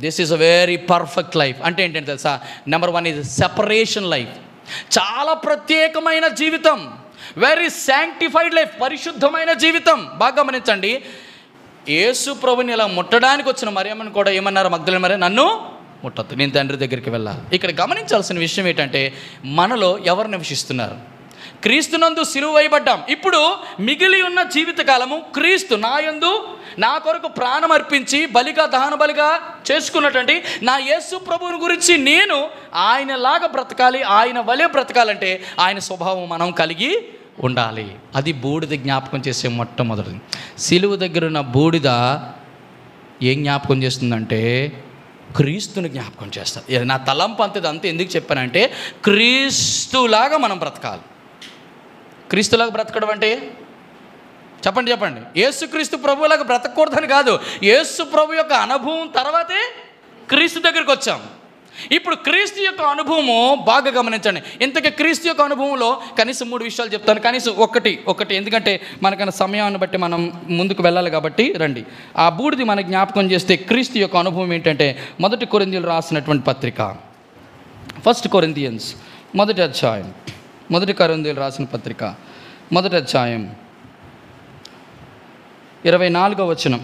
This is a very perfect life. అంటే ఏంటంటే తెలుసా? Number 1 is separation life. చాలా ప్రత్యేకమైన జీవితం. వెరీ శాంక్టిఫైడ్ లైఫ్, పరిశుద్ధమైన జీవితం. బాగా గమనించండి, యేసు ప్రభుని ఇలా ముట్టడానికి వచ్చిన మరియమ్మని కూడా ఏమన్నారు మగ్దలేనే మరియ? నన్ను ముట్టొద్దు, నేను తండ్రి దగ్గరికి వెళ్ళాలి. ఇక్కడ గమనించాల్సిన విషయం ఏంటంటే, మనలో ఎవరు నివసిస్తున్నారు? క్రీస్తునందు సిలువ వేయబడ్డాం. ఇప్పుడు మిగిలి ఉన్న జీవితకాలము క్రీస్తు నా యందు నా కొరకు ప్రాణం అర్పించి బలిగా, దహన బలిగా చేసుకున్నటువంటి నా యేసు ప్రభువుని గురించి నేను ఆయనలాగా బ్రతకాలి, ఆయన వలె బ్రతకాలంటే ఆయన స్వభావం మనం కలిగి ఉండాలి. అది బూడిద జ్ఞాపకం చేసే మొట్టమొదటిది. సిలువ దగ్గర ఉన్న బూడిద ఏం జ్ఞాపకం చేస్తుందంటే, క్రీస్తుని జ్ఞాపకం చేస్తుంది. నా తలంపు అంతే ఎందుకు చెప్పానంటే, క్రీస్తులాగా మనం బ్రతకాలి. క్రీస్తులాగా బ్రతకడం అంటే చెప్పండి. యేసుక్రీస్తు ప్రభువులాగా బ్రతకూడదని కాదు. యేసు ప్రభు యొక్క అనుభవం తర్వాతే క్రీస్తు దగ్గరికి వచ్చాం. ఇప్పుడు క్రీస్తు యొక్క అనుభవము బాగా గమనించండి. ఇంతకీ క్రీస్తు యొక్క అనుభవంలో కనీసం 3 విషయాలు చెప్తాను. కనీసం ఒకటి ఎందుకంటే మనకన్నా సమయాన్ని బట్టి మనం ముందుకు వెళ్ళాలి కాబట్టి రండి. ఆ బూడిది మనకు జ్ఞాపకం చేస్తే క్రీస్తు యొక్క అనుభవం ఏంటంటే, 1 కొరింథీయులు రాసినటువంటి పత్రిక, 1 కొరింథియన్స్ 1వ అధ్యాయం, 1 కొరింథీయులు రాసిన పత్రిక 1వ అధ్యాయం 24వ వచనం.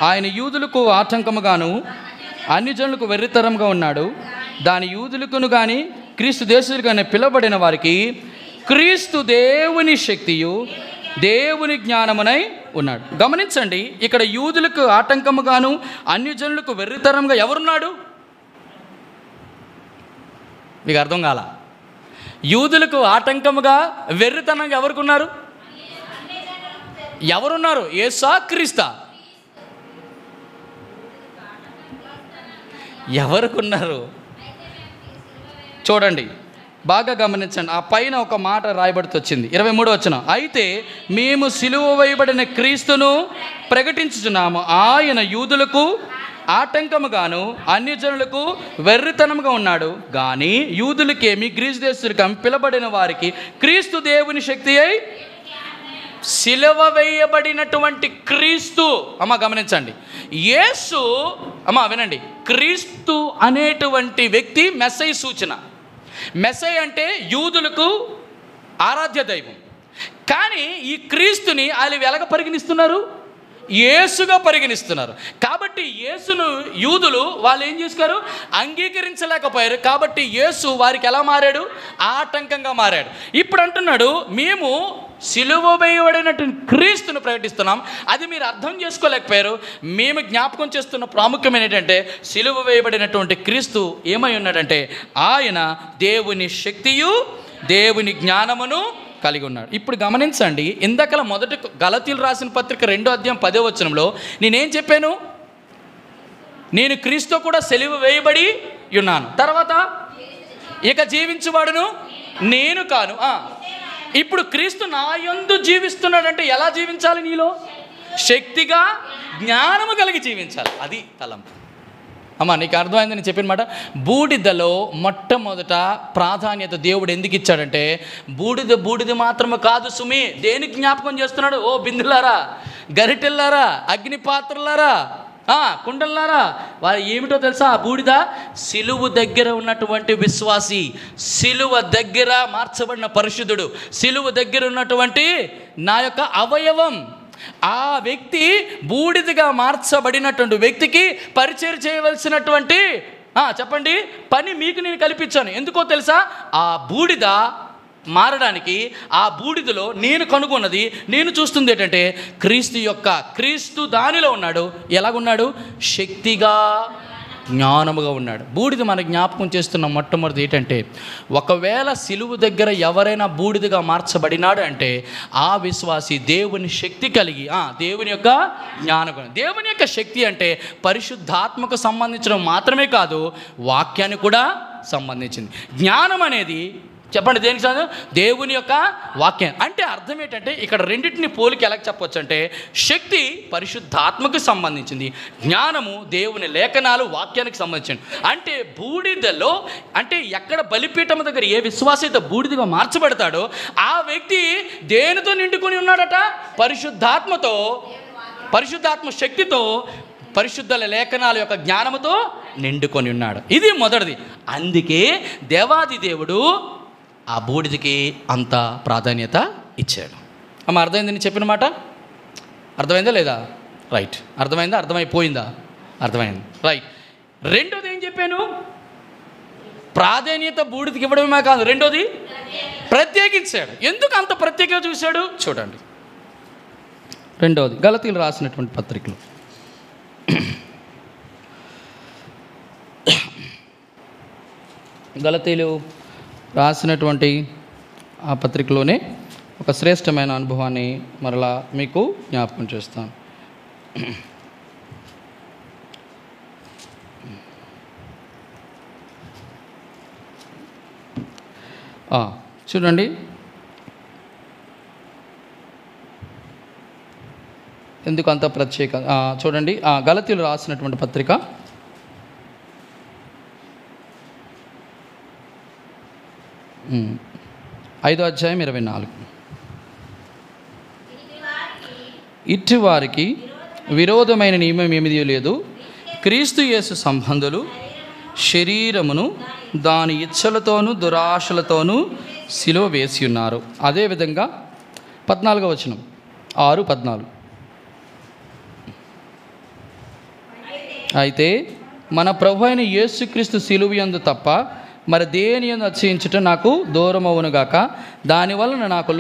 ఆయన యూదులకు ఆటంకముగాను అన్ని జనులకు వెర్రితరంగా ఉన్నాడు. దాని యూదులకును కానీ క్రీస్తు దేశులు కానీ పిలువబడిన వారికి క్రీస్తు దేవుని శక్తియు దేవుని జ్ఞానమునై ఉన్నాడు. గమనించండి, ఇక్కడ యూదులకు ఆటంకముగాను అన్ని జనులకు వెర్రితరంగా ఎవరున్నాడు? మీకు అర్థం కాల? యూదులకు ఆటంకముగా వెర్రితనంగా ఎవరికి ఉన్నారు? ఎవరున్నారు? యేసా క్రీస్తా? ఎవరుకున్నారు? చూడండి, బాగా గమనించండి. ఆ పైన ఒక మాట రాయబడుతూ వచ్చింది, 23వ వచనం. అయితే మేము సిలువ వేయబడిన క్రీస్తును ప్రకటించుచున్నాము. ఆయన యూదులకు ఆటంకముగాను అన్యజనులకు వెర్రితనముగా ఉన్నాడు. కానీ యూదులకేమి గ్రీసు దేశులకేమి పిలబడిన వారికి క్రీస్తు దేవుని శక్తి అయి సిలువ వేయబడినటువంటి క్రీస్తు. అమ్మ గమనించండి, యేసు, అమ్మ వినండి, క్రీస్తు అనేటువంటి వ్యక్తి మెస్సై సూచన. మెస్సై అంటే యూదులకు ఆరాధ్య దైవం. కానీ ఈ క్రీస్తుని వాళ్ళు ఎలాగ పరిగణిస్తున్నారు? యేసుగా పరిగణిస్తున్నారు. కాబట్టి యేసును యూదులు వాళ్ళు ఏం చేశారు? అంగీకరించలేకపోయారు. కాబట్టి యేసు వారికి ఎలా మారాడు? ఆటంకంగా మారాడు. ఇప్పుడు అంటున్నాడు, మేము సిలువ వేయబడినటువంటి క్రీస్తును ప్రకటిస్తున్నాం. అది మీరు అర్థం చేసుకోలేకపోయారు. మేము జ్ఞాపకం చేస్తున్న ప్రాముఖ్యమైన ఏంటంటే, సిలువ వేయబడినటువంటి క్రీస్తు ఏమై ఉన్నాడంటే, ఆయన దేవుని శక్తియు దేవుని జ్ఞానమును కలిగి ఉన్నాడు. ఇప్పుడు గమనించండి, ఇందాకలా మొదటి గలతీయులు రాసిన పత్రిక 2వ అధ్యాయం 10వ వచనంలో నేనేం చెప్పాను? నేను క్రీస్తు కూడా సిలువ వేయబడి ఉన్నాను. తర్వాత ఇక జీవించువాడును నేను కాను. ఇప్పుడు క్రీస్తు నా యందు జీవిస్తున్నాడంటే ఎలా జీవించాలి? నీలో శక్తిగా జ్ఞానము కలిగి జీవించాలి. అది తలంపు. అమ్మ నీకు అర్థమైంది నేను చెప్పిన మాట. బూడిదలో మొట్టమొదట ప్రాధాన్యత దేవుడు ఎందుకు ఇచ్చాడంటే, బూడిద మాత్రమే కాదు సుమి. దేనికి జ్ఞాపకం చేస్తున్నాడు? ఓ బిందులారా, గరిటెల్లారా, అగ్ని పాత్రలారా, కుండల్లారా, వారు ఏమిటో తెలుసా? ఆ బూడిద సిలువు దగ్గర ఉన్నటువంటి విశ్వాసి, సిలువ దగ్గర మార్చబడిన పరిశుద్ధుడు, సిలువ దగ్గర ఉన్నటువంటి నా యొక్క అవయవం. ఆ వ్యక్తి బూడిదగా మార్చబడినటువంటి వ్యక్తికి పరిచయం చేయవలసినటువంటి చెప్పండి పని మీకు నేను కల్పించాను. ఎందుకో తెలుసా? ఆ బూడిద మారడానికి, ఆ బూడిదలో నేను కనుగొన్నది, నేను చూస్తుంది ఏంటంటే, క్రీస్తు దానిలో ఉన్నాడు. ఎలాగున్నాడు? శక్తిగా జ్ఞానముగా ఉన్నాడు. బూడిద మన జ్ఞాపకం చేస్తున్న మొట్టమొదటి ఏంటంటే, ఒకవేళ సిలువు దగ్గర ఎవరైనా బూడిదగా మార్చబడినాడు అంటే ఆ విశ్వాసి దేవుని శక్తి కలిగి, దేవుని యొక్క జ్ఞానం. దేవుని యొక్క శక్తి అంటే పరిశుద్ధాత్మకు సంబంధించడం మాత్రమే కాదు, వాక్యాన్ని కూడా సంబంధించింది. జ్ఞానం అనేది చెప్పండి దేనికి సార్? దేవుని యొక్క వాక్యం. అంటే అర్థం ఏంటంటే, ఇక్కడ రెండింటిని పోలికి ఎలా చెప్పవచ్చు అంటే, శక్తి పరిశుద్ధాత్మకు సంబంధించింది, జ్ఞానము దేవుని లేఖనాలు వాక్యానికి సంబంధించింది. అంటే బూడిదలో, అంటే ఎక్కడ బలిపీఠం దగ్గర ఏ విశ్వాసైతే బూడిదగా మార్చబడతాడో ఆ వ్యక్తి దేనితో నిండుకొని ఉన్నాడట? పరిశుద్ధాత్మతో, పరిశుద్ధాత్మ శక్తితో, పరిశుద్ధ లేఖనాల యొక్క జ్ఞానముతో నిండుకొని ఉన్నాడు. ఇది మొదటిది. అందుకే దేవాది దేవుడు ఆ బూడిదకి అంత ప్రాధాన్యత ఇచ్చాడు. అమ్మ అర్థమైంది నేను చెప్పిన మాట? అర్థమైందా లేదా? రైట్. అర్థమైందా? అర్థమైపోయిందా? అర్థమైంది. రైట్. రెండోది ఏం చెప్పాను? ప్రాధాన్యత బూడిదకి ఇవ్వడమే కాదు, రెండోది ప్రత్యేకించాడు. ఎందుకు అంత ప్రత్యేకంగా చూశాడు? చూడండి. రెండోది గలతీయులు రాసినటువంటి పత్రికలు, గలతీయులు రాసినటువంటి ఆ పత్రికలోనే ఒక శ్రేష్టమైన అనుభవాన్ని మరలా మీకు జ్ఞాపకం చేస్తాను. చూడండి, ఎందుకు అంత ప్రత్యేక? చూడండి, గలతీయులు రాసినటువంటి పత్రిక 5వ అధ్యాయం 24. ఇట్టి వారికి విరోధమైన నియమం ఏమిది లేదు, క్రీస్తు యేసు సంబంధులు శరీరమును దాని ఇచ్చలతోనూ దురాశలతోనూ సిలువ వేసి ఉన్నారు. అదేవిధంగా 14వ వచనం, 6:14. అయితే మన ప్రభు అయిన యేసుక్రీస్తు సిలువ యందు తప్ప మరి దేని యందు అతిశయించుట నాకు దూరమవునుగాక, దానివలన నాకు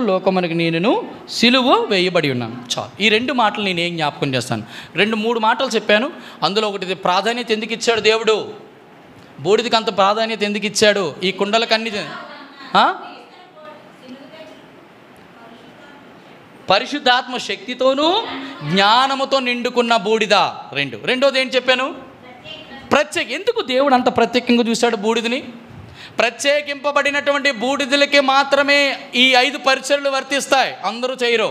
లోకమునకు నేను సిలువ వేయబడి ఉన్నాను. చాలు. ఈ రెండు మాటలు నేను ఏం జ్ఞాపకం చేస్తాను? 2-3 మాటలు చెప్పాను. అందులో ఒకటి ప్రాధాన్యత ఎందుకు ఇచ్చాడు దేవుడు? బూడిదకి అంత ప్రాధాన్యత ఎందుకు ఇచ్చాడు? ఈ కుండలకు అన్ని పరిశుద్ధాత్మ శక్తితోనూ జ్ఞానముతో నిండుకున్న బూడిద. రెండోది ఏం చెప్పాను? ఎందుకు దేవుడు అంత ప్రత్యేకంగా చూశాడు బూడిదని? ప్రత్యేకింపబడినటువంటి బూడిదలకి మాత్రమే ఈ 5 పరిచర్యలు వర్తిస్తాయి, అందరూ చేయరు.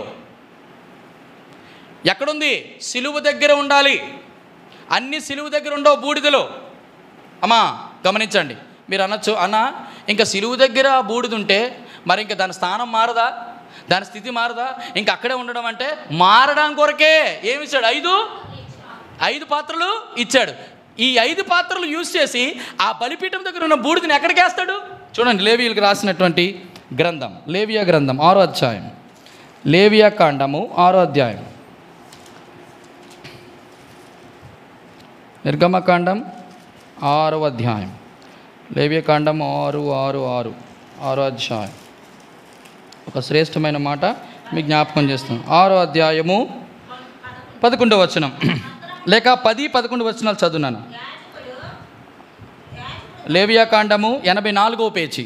ఎక్కడుంది? సిలువ దగ్గర ఉండాలి. అన్ని సిలువ దగ్గర ఉండవు బూడిదలు. అమ్మా గమనించండి. మీరు అనొచ్చు, అన్న ఇంకా సిలువ దగ్గర బూడిద ఉంటే మరి ఇంకా దాని స్థానం మారదా, దాని స్థితి మారదా? ఇంకా అక్కడే ఉండడం అంటే మారడం కొరకే ఏమి ఇచ్చాడు? 5 పాత్రలు ఇచ్చాడు. ఈ 5 పాత్రలు యూజ్ చేసి ఆ బలిపీఠం దగ్గర ఉన్న బూడిదని ఎక్కడికి వేస్తాడు? చూడండి, లేవీయులకు రాసినటువంటి గ్రంథం, లేవియా గ్రంథం 6వ అధ్యాయం, లేవియా కాండము 6వ అధ్యాయం, నిర్గమకాండం 6వ అధ్యాయం, లేవియా కాండం 6వ అధ్యాయం. ఒక శ్రేష్టమైన మాట మీకు జ్ఞాపకం చేస్తాను. 6వ అధ్యాయము 11వ వచనం లేక 10-11 వచనాలు చదువున్నాను. లేవియా కాండము 84వ పేజీ,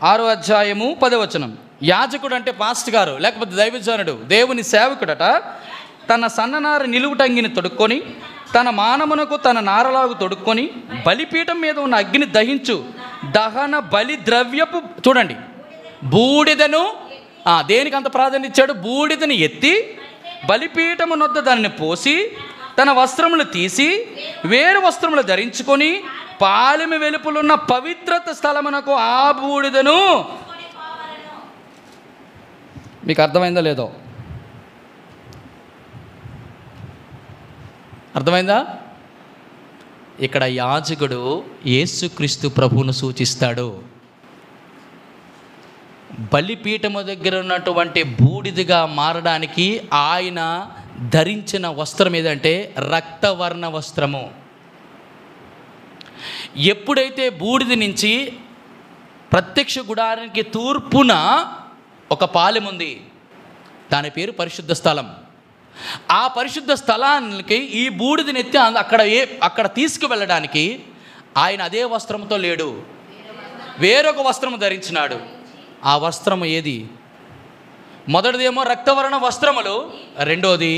6వ అధ్యాయము 10వ వచనం. యాజకుడు అంటే పాస్టర్ గారు లేకపోతే దైవజనుడు, దేవుని సేవకుడట, తన సన్ననార నిలువుటంగిని తొడుక్కొని తన మానమునకు తన నారలాగు తొడుక్కొని బలిపీఠం మీద ఉన్న అగ్ని దహించు దహన బలి ద్రవ్యపు, చూడండి, బూడిదను, దేనికి అంత ప్రాధాన్యత ఇచ్చాడు? బూడిదని ఎత్తి బలిపీఠము నొద్ద దానిని పోసి తన వస్త్రములు తీసి వేరు వస్త్రములు ధరించుకొని పాలెము వెలుపులున్న పవిత్రత స్థలమునకు ఆ బూడిదను. మీకు అర్థమైందా లేదో? అర్థమైందా? ఇక్కడ యాజకుడు యేసుక్రీస్తు ప్రభువును సూచిస్తాడు. బలిపీఠము దగ్గర ఉన్నటువంటి బూడిదిగా మారడానికి ఆయన ధరించిన వస్త్రం ఏదంటే రక్తవర్ణ వస్త్రము. ఎప్పుడైతే బూడిది నుంచి ప్రత్యక్ష గుడారానికి తూర్పున ఒక పాలెం ఉంది, దాని పేరు పరిశుద్ధ స్థలం. ఆ పరిశుద్ధ స్థలానికి ఈ బూడిదని ఎత్తి అక్కడ తీసుకువెళ్ళడానికి ఆయన అదే వస్త్రంతో లేడు, వేరొక వస్త్రము ధరించినాడు. ఆ వస్త్రము ఏది? మొదటిదేమో రక్తవర్ణ వస్త్రములు, రెండోది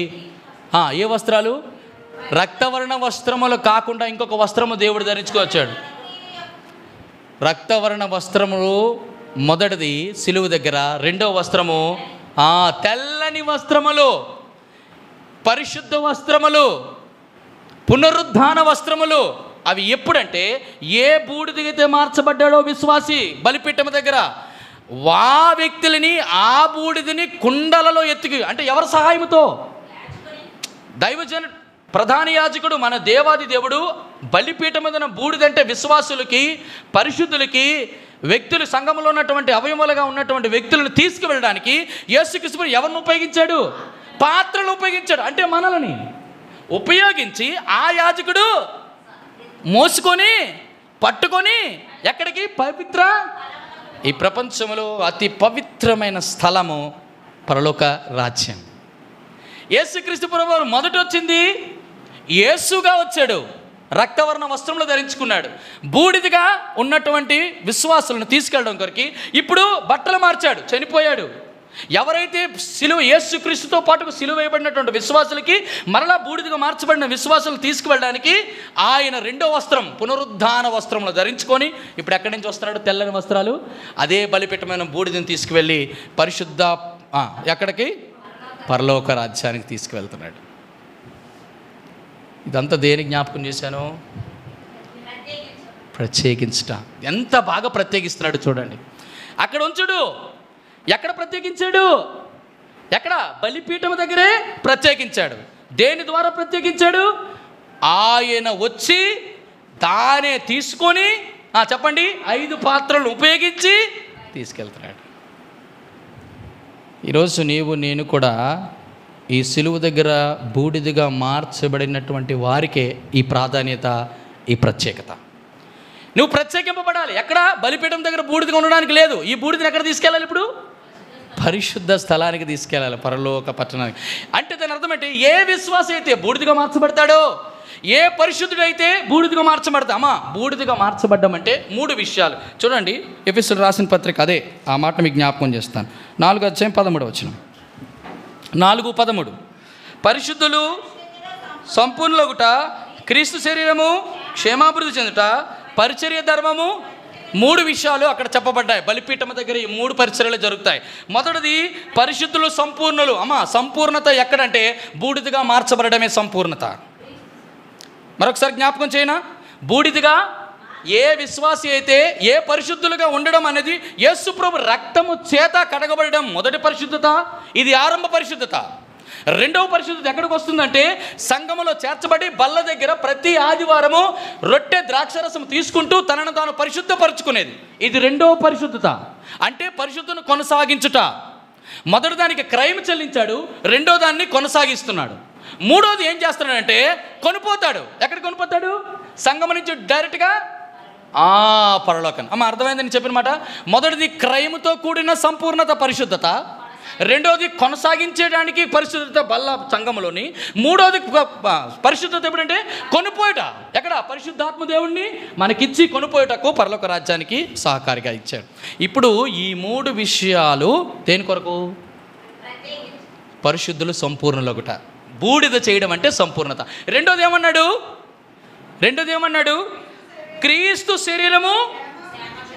ఏ వస్త్రాలు? రక్తవర్ణ వస్త్రములు కాకుండా ఇంకొక వస్త్రము దేవుడు ధరించుకొచ్చాడు. రక్తవర్ణ వస్త్రములు మొదటిది సిలువ దగ్గర, రెండో వస్త్రము తెల్లని వస్త్రములు, పరిశుద్ధ వస్త్రములు, పునరుద్ధాన వస్త్రములు. అవి ఎప్పుడంటే ఏ బూడిదైతే మార్చబడ్డాడో విశ్వాసి బలిపీఠం దగ్గర, ఆ వ్యక్తులని ఆ బూడిదని కుండలలో ఎత్తుకి, అంటే ఎవరి సహాయంతో? దైవజన ప్రధాన యాజకుడు, మన దేవాది దేవుడు బలిపీఠం మీద బూడిదంటే విశ్వాసులకి, పరిశుద్ధులకి, వ్యక్తులు సంఘంలో ఉన్నటువంటి అవయవాలుగా ఉన్నటువంటి వ్యక్తులను తీసుకువెళ్ళడానికి యేసుక్రీస్తు ఎవరిని ఉపయోగించాడు? పాత్రలు ఉపయోగించాడు. అంటే మనల్ని ఉపయోగించి ఆ యాజకుడు మోసుకొని పట్టుకొని ఎక్కడికి? పవిత్ర, ఈ ప్రపంచంలో అతి పవిత్రమైన స్థలము పరలోక రాజ్యం. యేసుక్రీస్తు ప్రభువు మొదట వచ్చింది యేసుగా వచ్చాడు, రక్తవర్ణ వస్త్రంలో ధరించుకున్నాడు. బూడిదిగా ఉన్నటువంటి విశ్వాసులను తీసుకెళ్ళడం కొరకు ఇప్పుడు బట్టలు మార్చాడు, చనిపోయాడు. ఎవరైతే సిలువ యేసుక్రీస్తుతో పాటు సిలువ వేయబడినటువంటి విశ్వాసులకి మరలా బూడిదిగా మార్చబడిన విశ్వాసులు తీసుకువెళ్ళడానికి ఆయన రెండో వస్త్రం పునరుద్ధాన వస్త్రంలో ధరించుకొని ఇప్పుడు ఎక్కడి నుంచి వస్తున్నాడు? తెల్లని వస్త్రాలు. అదే బలిపీఠమైన బూడిదని తీసుకువెళ్ళి పరిశుద్ధ ఎక్కడికి? పరలోక రాజ్యానికి తీసుకువెళ్తున్నాడు. ఇదంతా దేని జ్ఞాపకం చేశాను? ప్రత్యేకించట. ఎంత బాగా ప్రత్యేకిస్తున్నాడు చూడండి. అక్కడ ఉంచుడు. ఎక్కడ ప్రత్యేకించాడు? ఎక్కడ? బలిపీఠం దగ్గరే ప్రత్యేకించాడు. దేని ద్వారా ప్రత్యేకించాడు? ఆయన వచ్చి తానే తీసుకొని చెప్పండి 5 పాత్రలను ఉపయోగించి తీసుకెళ్తున్నాడు. ఈరోజు నీవు నేను కూడా ఈ సిలువ దగ్గర బూడిదిగా మార్చబడినటువంటి వారికే ఈ ప్రాధాన్యత, ఈ ప్రత్యేకత. నువ్వు ప్రత్యేకింపబడాలి. ఎక్కడ? బలిపీఠం దగ్గర బూడిదిగా ఉండడానికి లేదు. ఈ బూడిదని ఎక్కడ తీసుకెళ్ళాలి? ఇప్పుడు పరిశుద్ధ స్థలానికి తీసుకెళ్ళాలి, పరలోక పట్టణానికి. అంటే దాని అర్థం ఏంటి? ఏ విశ్వాసం అయితే బూడిదిగా మార్చబడతాడో, ఏ పరిశుద్ధుడైతే బూడిదిగా మార్చబడతామా? బూడిదిగా మార్చబడ్డం అంటే 3 విషయాలు. చూడండి, ఎఫెసీయులకు రాసిన పత్రిక అదే ఆ మాట మీకు జ్ఞాపకం చేస్తాను. 4వ అధ్యాయం 13వ వచనం. 4:13 పరిశుద్ధులు సంపూర్ణులగుట, క్రీస్తు శరీరము క్షేమాభివృద్ధి చెందుట, పరిచర్య ధర్మము. 3 విషయాలు అక్కడ చెప్పబడ్డాయి. బలిపీఠం దగ్గర ఈ 3 పరిచర్యలు జరుగుతాయి. మొదటిది పరిశుద్ధులు సంపూర్ణులు. సంపూర్ణత ఎక్కడంటే బూడిదగా మార్చబడమే సంపూర్ణత. మరొకసారి జ్ఞాపకం చేయనా, బూడిదగా ఏ విశ్వాసి అయితే ఏ పరిశుద్ధులుగా ఉండడం అనేది యేసు ప్రభు రక్తము చేత కడగబడడం మొదటి పరిశుద్ధత. ఇది ఆరంభ పరిశుద్ధత. రెండవ పరిశుద్ధత ఎక్కడికి వస్తుందంటే సంఘములో చేర్చబడి బల్ల దగ్గర ప్రతి ఆదివారము రొట్టె ద్రాక్షరసం తీసుకుంటూ తనను తాను పరిశుద్ధపరచుకునేది. ఇది రెండవ పరిశుద్ధత. అంటే పరిశుద్ధను కొనసాగించుట. మొదటి దానికి క్రైమ్ చెల్లించాడు, రెండో దాన్ని కొనసాగిస్తున్నాడు. మూడోది ఏం చేస్తున్నాడంటే కొనిపోతాడు. ఎక్కడ కొనిపోతాడు? సంఘం నుంచి డైరెక్ట్గా పరలోకం. అర్థమైందని చెప్పిన మాట. మొదటిది క్రైమ్తో కూడిన సంపూర్ణత పరిశుద్ధత, రెండోది కొనసాగించడానికి పరిశుద్ధత బల్ల సంఘములోని, మూడోది పరిశుద్ధత ఎప్పుడంటే కొనిపోయట. ఎక్కడ? పరిశుద్ధాత్మ దేవుణ్ణి మనకిచ్చి కొనిపోయేటకు పరలోక రాజ్యానికి సహకారిగా ఇచ్చాడు. ఇప్పుడు ఈ 3 విషయాలు దేని కొరకు? పరిశుద్ధులు సంపూర్ణులగుట. బూడిద చేయడం అంటే సంపూర్ణత. రెండోది ఏమన్నాడు? క్రీస్తు శరీరము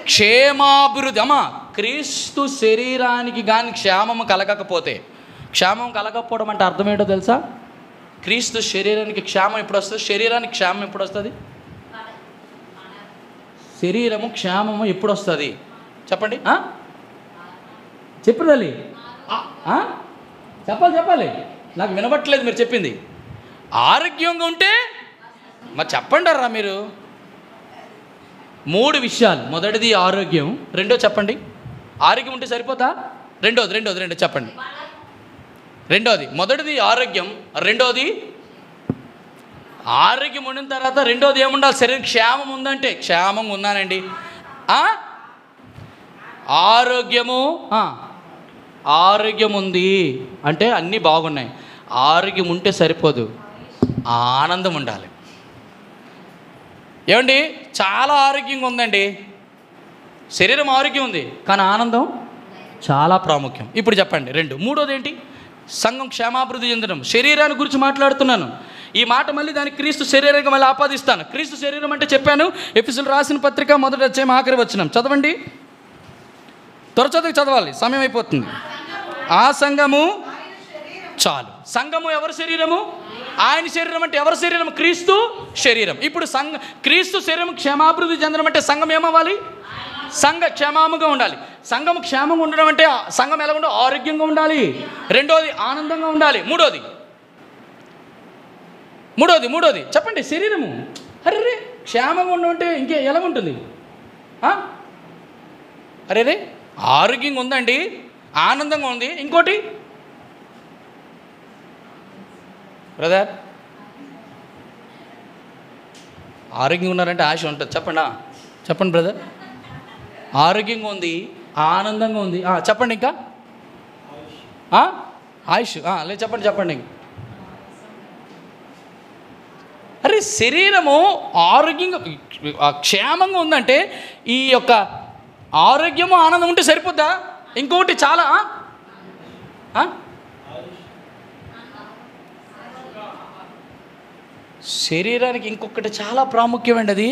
క్షేమాభివృద్ధి. క్రీస్తు శరీరానికి కానీ క్షేమము కలగకపోతే, క్షేమం కలగకపోవడం అంటే అర్థం ఏంటో తెలుసా? క్రీస్తు శరీరానికి క్షేమం ఎప్పుడు వస్తుంది? శరీరానికి క్షేమం ఎప్పుడు వస్తుంది? శరీరము క్షేమము ఎప్పుడు వస్తుంది చెప్పండి. చెప్పాలి, చెప్పాలి. నాకు వినబట్టలేదు మీరు చెప్పింది. ఆరోగ్యంగా ఉంటే మరి చెప్పండి రా మీరు. 3 విషయాలు. మొదటిది ఆరోగ్యం. రెండో చెప్పండి. ఆరోగ్యం ఉంటే సరిపోతా? రెండోది చెప్పండి. రెండోది, మొదటిది ఆరోగ్యం, రెండోది ఆరోగ్యం ఉండిన తర్వాత రెండోది ఏముండాలి? శరీరం క్షేమం ఉందంటే క్షేమంగా ఉన్నానండి. ఆరోగ్యం ఉంది అంటే అన్నీ బాగున్నాయి. ఆరోగ్యం ఉంటే సరిపోదు, ఆనందం ఉండాలి. ఏమండి, చాలా ఆరోగ్యంగా ఉందండి, శరీరం ఆరోగ్యం ఉంది, కానీ ఆనందం చాలా ప్రాముఖ్యం. ఇప్పుడు చెప్పండి 2. మూడోది ఏంటి? సంఘం క్షేమాభివృద్ధి చెందడం. శరీరాన్ని గురించి మాట్లాడుతున్నాను. ఈ మాట మళ్ళీ దానికి క్రీస్తు శరీరంగా మళ్ళీ ఆపాదిస్తాను. క్రీస్తు శరీరం అంటే చెప్పాను, ఎఫెసీయులకు రాసిన పత్రిక 1వ అధ్యాయం ఆఖరి వచనం చదవండి. త్వరచొదకి చదవాలి, సమయం అయిపోతుంది. ఆ సంఘము చాలు. సంఘము ఎవరి శరీరము? ఆయన శరీరం. అంటే ఎవరి శరీరం? క్రీస్తు శరీరం. ఇప్పుడు క్రీస్తు శరీరం క్షేమాభివృద్ధి చెందడం అంటే సంఘం ఏమవ్వాలి? సంఘ క్షేమముగా ఉండాలి. సంఘం క్షేమంగా ఉండడం అంటే సంఘం ఎలా ఉండాలి? ఆరోగ్యంగా ఉండాలి. రెండోది ఆనందంగా ఉండాలి. మూడోది చెప్పండి. శరీరము అరే క్షేమంగా ఉండడం అంటే ఇంకే ఎలా ఉంటుంది? అరే ఆరోగ్యంగా ఉందండి, ఆనందంగా ఉంది. ఇంకోటి బ్రదర్, ఆరోగ్యంగా ఉన్నారంటే ఆశ ఉంటుంది. చెప్పండి బ్రదర్. ఆరోగ్యంగా ఉంది, ఆనందంగా ఉంది. చెప్పండి. ఇంకా ఆయుష్ లేదు. చెప్పండి. అరే శరీరము ఆరోగ్యంగా క్షేమంగా ఉందంటే ఈ యొక్క ఆరోగ్యము ఆనందం ఉంటే సరిపోద్దా? ఇంకొకటి చాలా శరీరానికి ఇంకొకటి చాలా ప్రాముఖ్యమండి. అది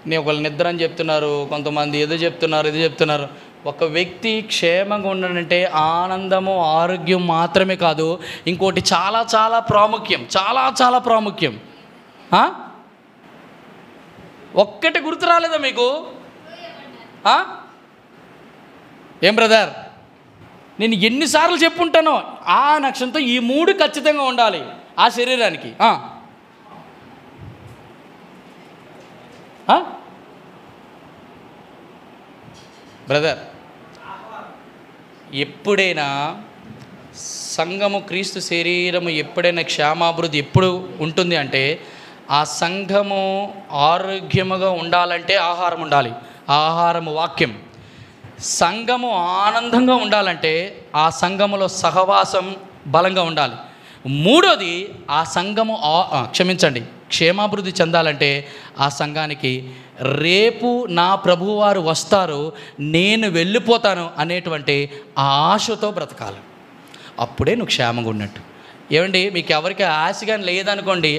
నేను ఒకళ్ళు నిద్ర అని చెప్తున్నారు, కొంతమంది ఇది చెప్తున్నారు. ఒక వ్యక్తి క్షేమంగా ఉండాలంటే ఆనందము ఆరోగ్యం మాత్రమే కాదు, ఇంకోటి చాలా చాలా ప్రాముఖ్యం. చాలా ప్రాముఖ్యం. ఒక్కటి గుర్తు రాలేదా మీకు? ఏం బ్రదర్, నేను ఎన్నిసార్లు చెప్పుంటానో ఆ నక్షత్రంతో ఈ 3 ఖచ్చితంగా ఉండాలి ఆ శరీరానికి. బ్రదర్, ఎప్పుడైనా సంఘము క్రీస్తు శరీరము ఎప్పుడైనా క్షేమాభివృద్ధి ఎప్పుడు ఉంటుంది అంటే ఆ సంఘము ఆరోగ్యముగా ఉండాలంటే ఆహారం ఉండాలి. ఆహారము వాక్యం. సంఘము ఆనందంగా ఉండాలంటే ఆ సంఘములో సహవాసం బలంగా ఉండాలి. మూడోది, ఆ సంఘము క్షమించండి క్షేమాభివృద్ధి చెందాలంటే ఆ సంఘానికి రేపు నా ప్రభువారు వస్తారు, నేను వెళ్ళిపోతాను అనేటువంటి ఆ ఆశతో బ్రతకాలి. అప్పుడే నువ్వు క్షేమంగా ఉన్నట్టు. ఏమండి, మీకు ఎవరికి ఆశ కానీ లేదనుకోండి,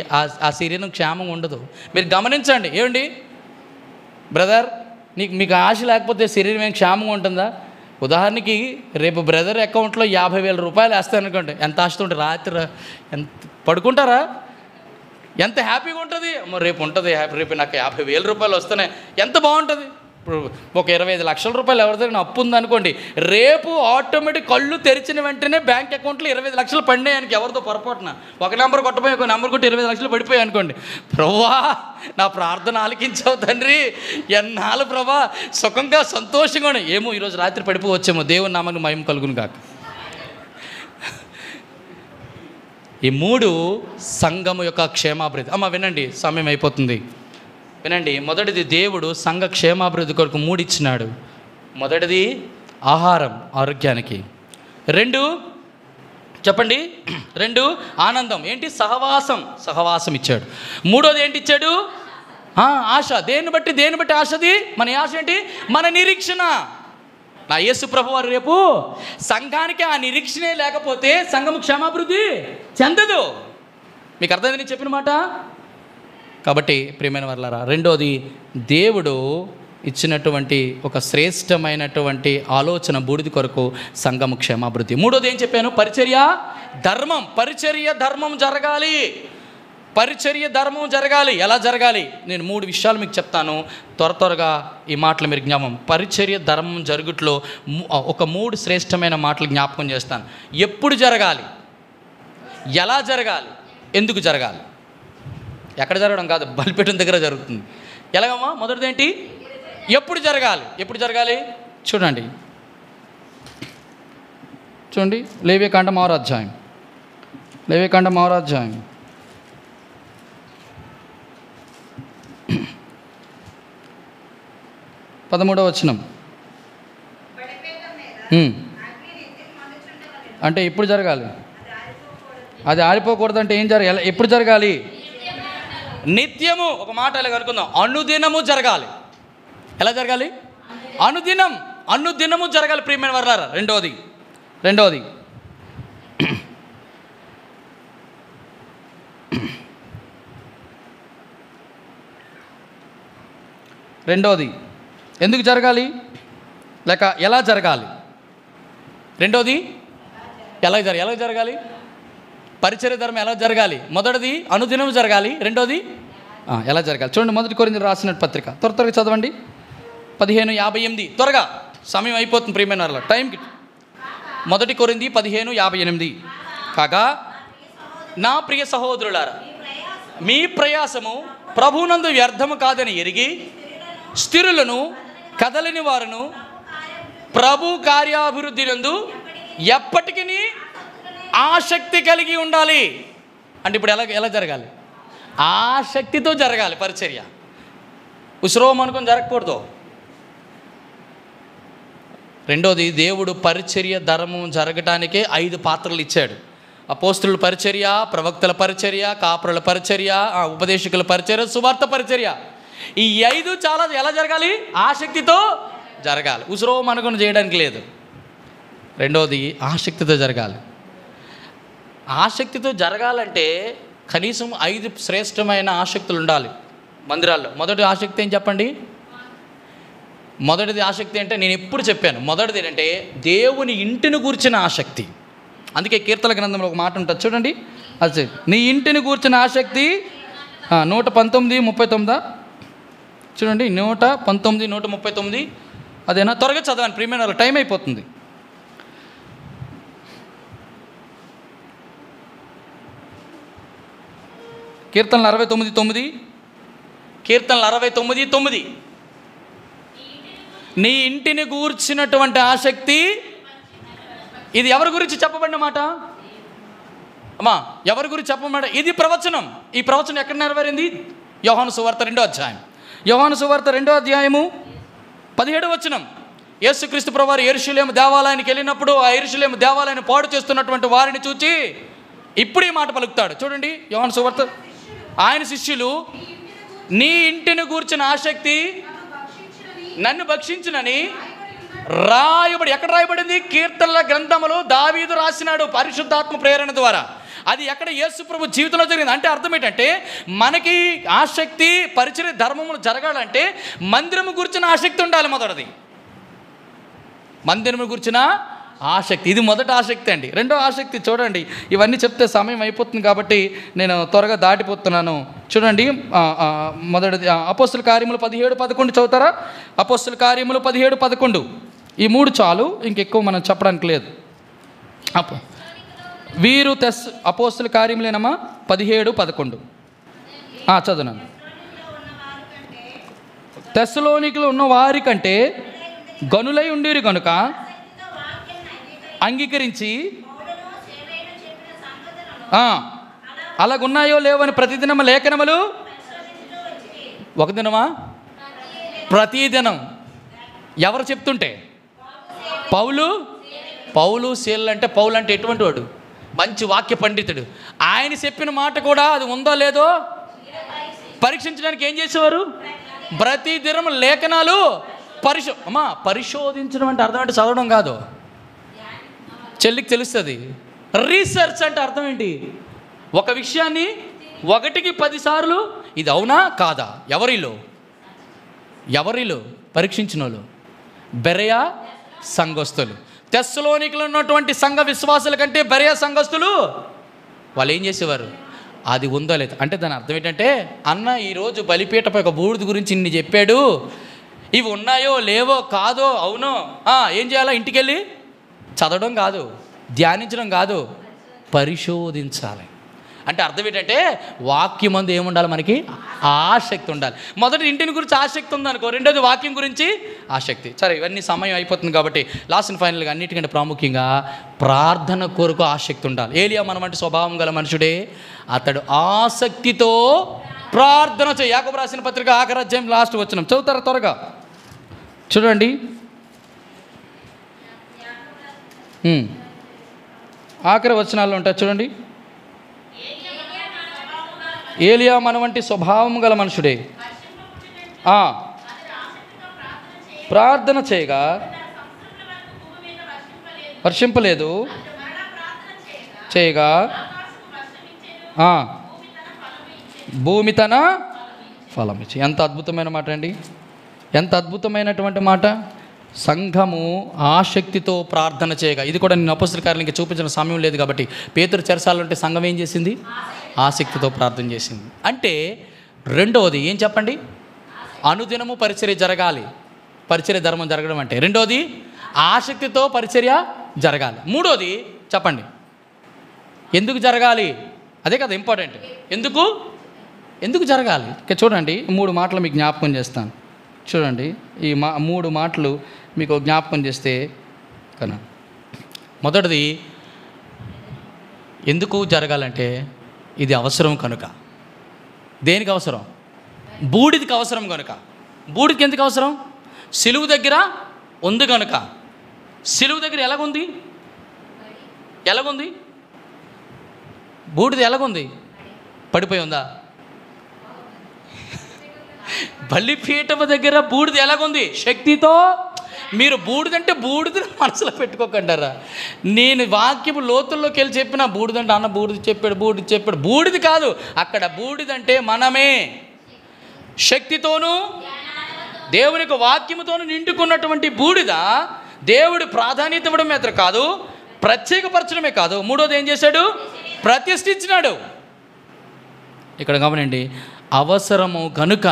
ఆ శరీరం క్షేమంగా ఉండదు. మీరు గమనించండి. ఏమండి బ్రదర్, మీకు ఆశ లేకపోతే శరీరం ఏం క్షేమంగా ఉంటుందా? ఉదాహరణకి రేపు బ్రదర్ అకౌంట్లో 50,000 రూపాయలు వేస్తారనుకోండి, ఎంత ఆశతో ఉంటుంది. రాత్రి ఎంత పడుకుంటారా? ఎంత హ్యాపీగా ఉంటుంది. రేపు ఉంటుంది హ్యాపీ, రేపు నాకు 50,000 రూపాయలు వస్తున్నాయి, ఎంత బాగుంటుంది. ఇప్పుడు ఒక 25 లక్షల రూపాయలు ఎవరిదైనా అప్పు ఉందనుకోండి, రేపు ఆటోమేటిక్ కళ్ళు తెరిచిన వెంటనే బ్యాంక్ అకౌంట్లో 25 లక్షలు పడినాయనికి ఎవరితో పొరపాటున ఒక నెంబర్ కొట్టపోయి ఒక నెంబర్ కొట్టి 25 లక్షలు పడిపోయాయి అనుకోండి. ప్రభువా, నా ప్రార్థన ఆలకించావు తండ్రి, ఎన్నాళ్ళు ప్రభా సుఖంగా సంతోషంగా ఏమో ఈరోజు రాత్రి పడిపోవచ్చేమో, దేవుని నామానికి మహిమ కలుగును కాక. ఈ 3 సంఘము యొక్క క్షేమాభివృద్ధి. అమ్మ వినండి, సమయం అయిపోతుంది, వినండి. మొదటిది, దేవుడు సంఘ క్షేమాభివృద్ధి కొరకు 3 ఇచ్చినాడు. మొదటిది ఆహారం, ఆరోగ్యానికి. 2 చెప్పండి, 2 ఆనందం, ఏంటి? సహవాసం ఇచ్చాడు. 3వది ఏంటి ఇచ్చాడు? ఆశ. దేన్ని బట్టి ఆశది? మన ఆశ ఏంటి? మన నిరీక్షణ. నా యేసు ప్రభువారు రేపు సంఘానికి ఆ నిరీక్షణే లేకపోతే సంఘము క్షేమాభివృద్ధి చెందదు. మీకు అర్థమైంది నేను చెప్పిన మాట? కాబట్టి ప్రియమైన వారలారా, 2వది దేవుడు ఇచ్చినటువంటి ఒక శ్రేష్టమైనటువంటి ఆలోచన బూడిద కొరకు సంఘము క్షేమాభివృద్ధి. 3వది ఏం చెప్పాను? పరిచర్య ధర్మం జరగాలి. పరిచర్య ధర్మం జరగాలి. ఎలా జరగాలి? నేను 3 విషయాలు మీకు చెప్తాను, త్వరగా ఈ మాటలు మీరు జ్ఞాపకం. పరిచర్య ధర్మం జరుగుట్లో ఒక 3 శ్రేష్టమైన మాటలు జ్ఞాపకం చేస్తాను. ఎప్పుడు జరగాలి, ఎలా జరగాలి, ఎందుకు జరగాలి. ఎక్కడ జరగడం కాదు, బలిపీఠం దగ్గర జరుగుతుంది. ఎలాగమ్మా? మొదటిది ఏంటి? ఎప్పుడు జరగాలి? చూడండి లేవియకాండం 6వ అధ్యాయం. 13వ వచనం. అంటే ఎప్పుడు జరగాలి? అది ఆరిపోకూడదు. అంటే ఏం జరగాలి? ఎప్పుడు జరగాలి? నిత్యము. ఒక మాట ఇలా అనుకుందాం, అనుదినము జరగాలి. ఎలా జరగాలి? అనుదినము జరగాలి. ప్రియమైన వారలారా, రెండవది ఎందుకు జరగాలి, లేక ఎలా జరగాలి? రెండవది ఎలా జరగాలి? పరిచర్య ధర్మం ఎలా జరగాలి? మొదటిది అనుదినం జరగాలి, రెండోది ఎలా జరగాలి? చూడండి, 1 కొరింథీయులకు రాసిన పత్రిక త్వరగా చదవండి, 15:58. త్వరగా, సమయం అయిపోతుంది ప్రియమైన వారలారా, టైంకి. 1 కొరింథీ 15:58. కాగా నా ప్రియ సహోదరులారా, మీ ప్రయాసము ప్రభువునందు వ్యర్థము కాదని ఎరిగి స్థిరులను, కదలని వారును ప్రభు కార్యాభివృద్ధి నందు ఎప్పటికీ ఆసక్తి కలిగి ఉండాలి. అంటే ఇప్పుడు ఎలా జరగాలి? ఆసక్తితో జరగాలి పరిచర్య. ఉసిరోం అనుకొని జరగకూడదు. రెండోది, దేవుడు పరిచర్య ధర్మం జరగటానికే 5 పాత్రలు ఇచ్చాడు. అపోస్తుల పరిచర్య, ప్రవక్తల పరిచర్య, కాపురుల పరిచర్య, ఉపదేశకుల పరిచర్య, సువార్త పరిచర్య. ఈ 5 చాలా ఎలా జరగాలి? ఆసక్తితో జరగాలి. ఉసిరోం అనుకొని చేయడానికి లేదు. రెండోది, ఆసక్తితో జరగాలి. ఆసక్తితో జరగాలంటే కనీసం 5 శ్రేష్టమైన ఆసక్తులు ఉండాలి మందిరాల్లో. మొదటి ఆసక్తి ఏం చెప్పండి? మొదటిది ఆసక్తి అంటే నేను ఎప్పుడు చెప్పాను, మొదటిది ఏంటంటే దేవుని ఇంటిని గూర్చిన ఆసక్తి. అందుకే కీర్తన గ్రంథంలో ఒక మాట ఉంటుంది చూడండి, అది నీ ఇంటిని గూర్చిన ఆసక్తి. 119:39 చూడండి, 119, 139. అదేనా? త్వరగా చదవండి ప్రియమైన వాళ్ళు, టైం అయిపోతుంది. కీర్తనలు 69:9. కీర్తనలు 69:9. నీ ఇంటిని గూర్చినటువంటి ఆసక్తి. ఇది ఎవరి గురించి చెప్పబడిన మాట అమ్మా? ఎవరి గురించి చెప్పబడిన? ఇది ప్రవచనం. ఈ ప్రవచనం ఎక్కడ నెరవేరింది? యోహాను సువార్త 2వ అధ్యాయం. యోహాను సువార్త 2వ అధ్యాయము 17వ వచనం. యేసుక్రీస్తు ప్రభువారు యెరూషలేము దేవాలయానికి వెళ్ళినప్పుడు ఆ యెరూషలేము దేవాలయాన్ని పాడు చేస్తున్నటువంటి వారిని చూచి ఇప్పుడు ఈ మాట పలుకుతాడు చూడండి. యోహాను సువార్త. ఆయన శిష్యులు నీ ఇంటిని గూర్చిన ఆసక్తి నన్ను భక్షించునని రాయబడి, ఎక్కడ రాయబడింది? కీర్తనల గ్రంథములో దావీదు రాసినాడు పరిశుద్ధాత్మ ప్రేరణ ద్వారా. అది ఎక్కడ? యేసు ప్రభు జీవితంలో జరిగింది. అంటే అర్థం ఏంటంటే, మనకి ఆసక్తి పరిచర్య ధర్మములు జరగాలంటే మందిరము గురించిన ఆసక్తి ఉండాలి. మొదటిది మందిరము గురించిన ఆసక్తి, ఇది మొదటి ఆసక్తి అండి. రెండో ఆసక్తి చూడండి, ఇవన్నీ చెప్తే సమయం అయిపోతుంది కాబట్టి నేను త్వరగా దాటిపోతున్నాను. చూడండి, మొదటిది అపోస్తుల కార్యములు 17:11 చదువుతారా? అపోస్తుల కార్యములు 17:11. ఈ 3 చాలు, ఇంకెక్కువ మనం చెప్పడానికి లేదు. వీరు అపోస్తుల కార్యములేనమ్మా 17:11 చదువునాను. తెస్సలోనికలో ఉన్న వారి కంటే గనులై ఉండిరి కనుక అంగీకరించి, అలాగున్నాయో లేవని ప్రతిదినము లేఖనములు, ఒక దినమా? ప్రతిదినం. ఎవరు చెప్తుంటే? పౌలు శీలలు. అంటే పౌలు అంటే ఎటువంటి వాడు? మంచి వాక్య పండితుడు. ఆయన చెప్పిన మాట కూడా అది ఉందో లేదో పరీక్షించడానికి ఏం చేసేవారు? ప్రతి దినం లేఖనాలు పరిశోధించడం అంటే అర్థం అంటే చదవడం కాదు, చెల్లికి తెలుస్తుంది. రీసెర్చ్ అంటే అర్థం ఏంటి? ఒక విషయాన్ని 1కి 10 సార్లు ఇది అవునా కాదా, ఎవరిలో పరీక్షించిన వాళ్ళు బెరయా సంఘస్థులు. తెస్సలోనికలో ఉన్నటువంటి సంఘ విశ్వాసుల కంటే బెరయా సంఘస్థులు వాళ్ళు ఏం చేసేవారు? అది ఉందో లేదు. అంటే దాని అర్థం ఏంటంటే, అన్న ఈరోజు బలిపీఠపై ఒక బూడిద గురించి ఇన్ని చెప్పాడు, ఇవి ఉన్నాయో లేవో కాదో అవునో ఏం చేయాలా? ఇంటికి వెళ్ళి చదవడం కాదు, ధ్యానించడం కాదు, పరిశోధించాలి. అంటే అర్థం ఏంటంటే, వాక్యం అందు ఏముండాలి? మనకి ఆసక్తి ఉండాలి. మొదటి ఇంటిని గురించి ఆసక్తి ఉందనుకో, రెండోది వాక్యం గురించి ఆసక్తి. సరే, ఇవన్నీ సమయం అయిపోతుంది కాబట్టి లాస్ట్ అండ్ ఫైనల్గా అన్నిటికంటే ప్రాముఖ్యంగా ప్రార్థన కొరకు ఆసక్తి ఉండాలి. ఏలియా మనమంటే స్వభావం గల మనుషుడే, అతడు ఆసక్తితో ప్రార్థన చేయి. యాకోబు రాసిన పత్రిక 1 అధ్యాయం లాస్ట్ వచనం చదువుతారా త్వరగా? చూడండి, ఆఖరి వచనాల్లో ఉంటాయి చూడండి. ఏలియా మన వంటి స్వభావం గల మనుషుడే, ప్రార్థన చేయగా వర్షింపలేదు, చేయగా భూమి తన ఫలం ఇచ్చి. ఎంత అద్భుతమైన మాట అండి, ఎంత అద్భుతమైనటువంటి మాట. సంఘము ఆసక్తితో ప్రార్థన చేయగా, ఇది కూడా నేను అపోస్తల కార్యాలకి చూపించిన సమయం లేదు కాబట్టి, పేతురు చెరసాలంటే సంఘం ఏం చేసింది? ఆసక్తితో ప్రార్థన చేసింది. అంటే రెండవది ఏం చెప్పండి? అనుదినము పరిచర్య జరగాలి. పరిచర్య ధర్మం జరగడం అంటే రెండోది ఆసక్తితో పరిచర్య జరగాలి. మూడోది చెప్పండి, ఎందుకు జరగాలి? అదే కదా ఇంపార్టెంట్. ఎందుకు జరగాలి? ఇక చూడండి, 3 మాటలు మీకు జ్ఞాపకం చేస్తాను. చూడండి, ఈ 3 మాటలు మీకు జ్ఞాపకం చేస్తే కన్నా, మొదటిది ఎందుకు జరగాలంటే ఇది అవసరం కనుక. దేనికి అవసరం? బూడిదికి అవసరం కనుక. బూడిదికి ఎందుకు అవసరం? సిలువు దగ్గర ఉంది కనుక. సిలువు దగ్గర ఎలాగుంది? బూడిది ఎలాగుంది? పడిపోయి ఉందా? బలిపీఠము దగ్గర బూడిద ఎలాగుంది? శక్తితో. మీరు బూడిదంటే బూడిదని మనసులో పెట్టుకోకండారా. నేను వాక్యము లోతుల్లోకి వెళ్ళి చెప్పిన బూడిదంటే అన్న బూడిద చెప్పాడు. బూడిది కాదు అక్కడ. బూడిదంటే మనమే. శక్తితోనూ దేవునికి వాక్యముతోనూ నిండుకున్నటువంటి బూడిద దేవుడు ప్రాధాన్యత ఇవ్వడం మాత్రం కాదు, ప్రత్యేకపరచడమే కాదు, మూడోది ఏం చేశాడు? ప్రతిష్ఠించినాడు. ఇక్కడ గమనండి, అవసరము కనుక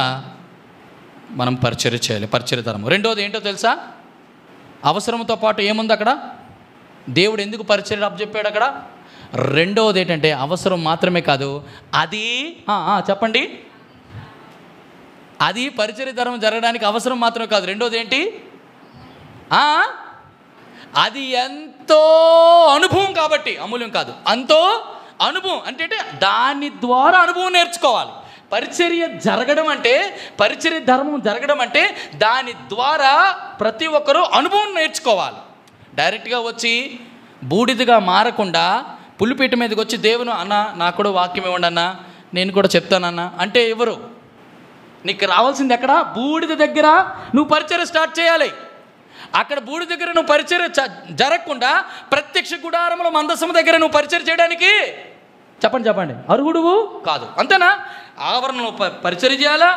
మనం పరిచర్య చేయాలి, పరిచర్య ధర్మం. రెండోది ఏంటో తెలుసా? అవసరంతో పాటు ఏముంది అక్కడ? దేవుడు ఎందుకు పరిచర్య అప్పచెప్పాడు అక్కడ? రెండవది ఏంటంటే అవసరం మాత్రమే కాదు, అది చెప్పండి, అది పరిచర్య ధర్మం జరగడానికి అవసరం మాత్రమే కాదు. రెండోది ఏంటి? అది ఎంతో అనుభవం కాబట్టి, అమూల్యం కాదు, అంతో అనుభవం. అంటే దాని ద్వారా అనుభవం నేర్చుకోవాలి. పరిచర్య జరగడం అంటే, పరిచర్య ధర్మం జరగడం అంటే దాని ద్వారా ప్రతి ఒక్కరూ అనుభవం నేర్చుకోవాలి. డైరెక్ట్గా వచ్చి బూడిదగా మారకుండా పులిపీట మీదకి వచ్చి దేవుని అన్న నాకు కూడా వాక్యం ఇవ్వండి అన్న, నేను కూడా చెప్తానన్నా అంటే ఎవరు? నీకు రావాల్సింది ఎక్కడ? బూడిద దగ్గర నువ్వు పరిచర్య స్టార్ట్ చేయాలి. అక్కడ బూడిద దగ్గర నువ్వు పరిచర్య జరగకుండా ప్రత్యక్ష గుడారంలో మందసం దగ్గర నువ్వు పరిచర్య చేయడానికి చెప్పండి అర్హుడువు కాదు. అంతేనా? ఆవరణలో పరిచర్య చేయాలా,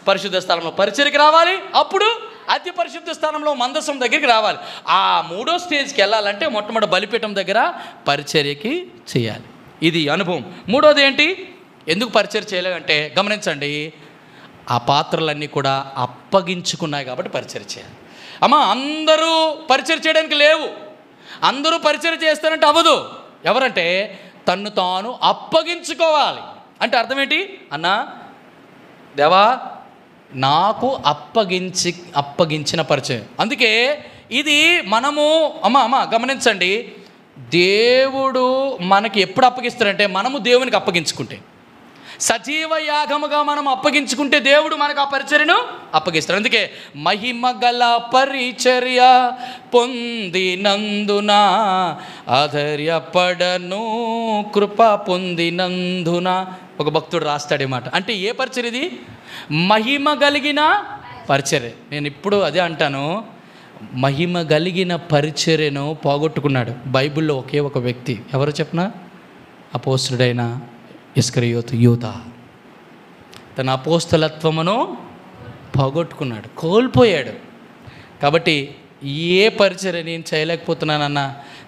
పరిశుద్ధ స్థలంలో పరిచర్యకి రావాలి, అప్పుడు అతి పరిశుద్ధ స్థానంలో మందసం దగ్గరికి రావాలి. ఆ 3వ స్టేజ్కి వెళ్ళాలంటే మొట్టమొదటి బలిపీఠం దగ్గర పరిచర్యకి చేయాలి. ఇది అనుభవం. 3వది ఏంటి? ఎందుకు పరిచర్య చేయలేదంటే గమనించండి, ఆ పాత్రలన్నీ కూడా అప్పగించుకున్నాయి కాబట్టి పరిచర్య చేయాలి. అందరూ పరిచర్య చేయడానికి లేవు, అందరూ పరిచర్య చేస్తారంటే అవ్వదు. ఎవరంటే తన్ను తాను అప్పగించుకోవాలి. అంటే అర్థం ఏంటి? అన్నా దేవా నాకు అప్పగించిన పరిచయం. అందుకే ఇది మనము గమనించండి, దేవుడు మనకి ఎప్పుడు అప్పగిస్తాడంటే మనము దేవునికి అప్పగించుకుంటే, సజీవ యాగముగా మనం అప్పగించుకుంటే దేవుడు మనకు ఆ పరిచర్యను అప్పగిస్తాడు. అందుకే మహిమ గల పరిచర్య పొందినందున ఆధైర్యపడను, కృప పొందినందున ఒక భక్తుడు రాస్తాడు ఈ మాట. అంటే ఏ పరిచర్య ఇది? మహిమ కలిగిన పరిచర్య. నేను ఇప్పుడు అదే అంటాను, మహిమ కలిగిన పరిచర్యను పోగొట్టుకున్నాడు బైబిల్లో ఒకే ఒక వ్యక్తి. ఎవరు చెప్పనా? అపోస్తలుడైన ఇస్కరియోతు యూదా. తన అపోస్తలత్వమును పోగొట్టుకున్నాడు, కోల్పోయాడు. కాబట్టి ఏ పరిచర్య నేను చేయలేకపోతున్నానన్నా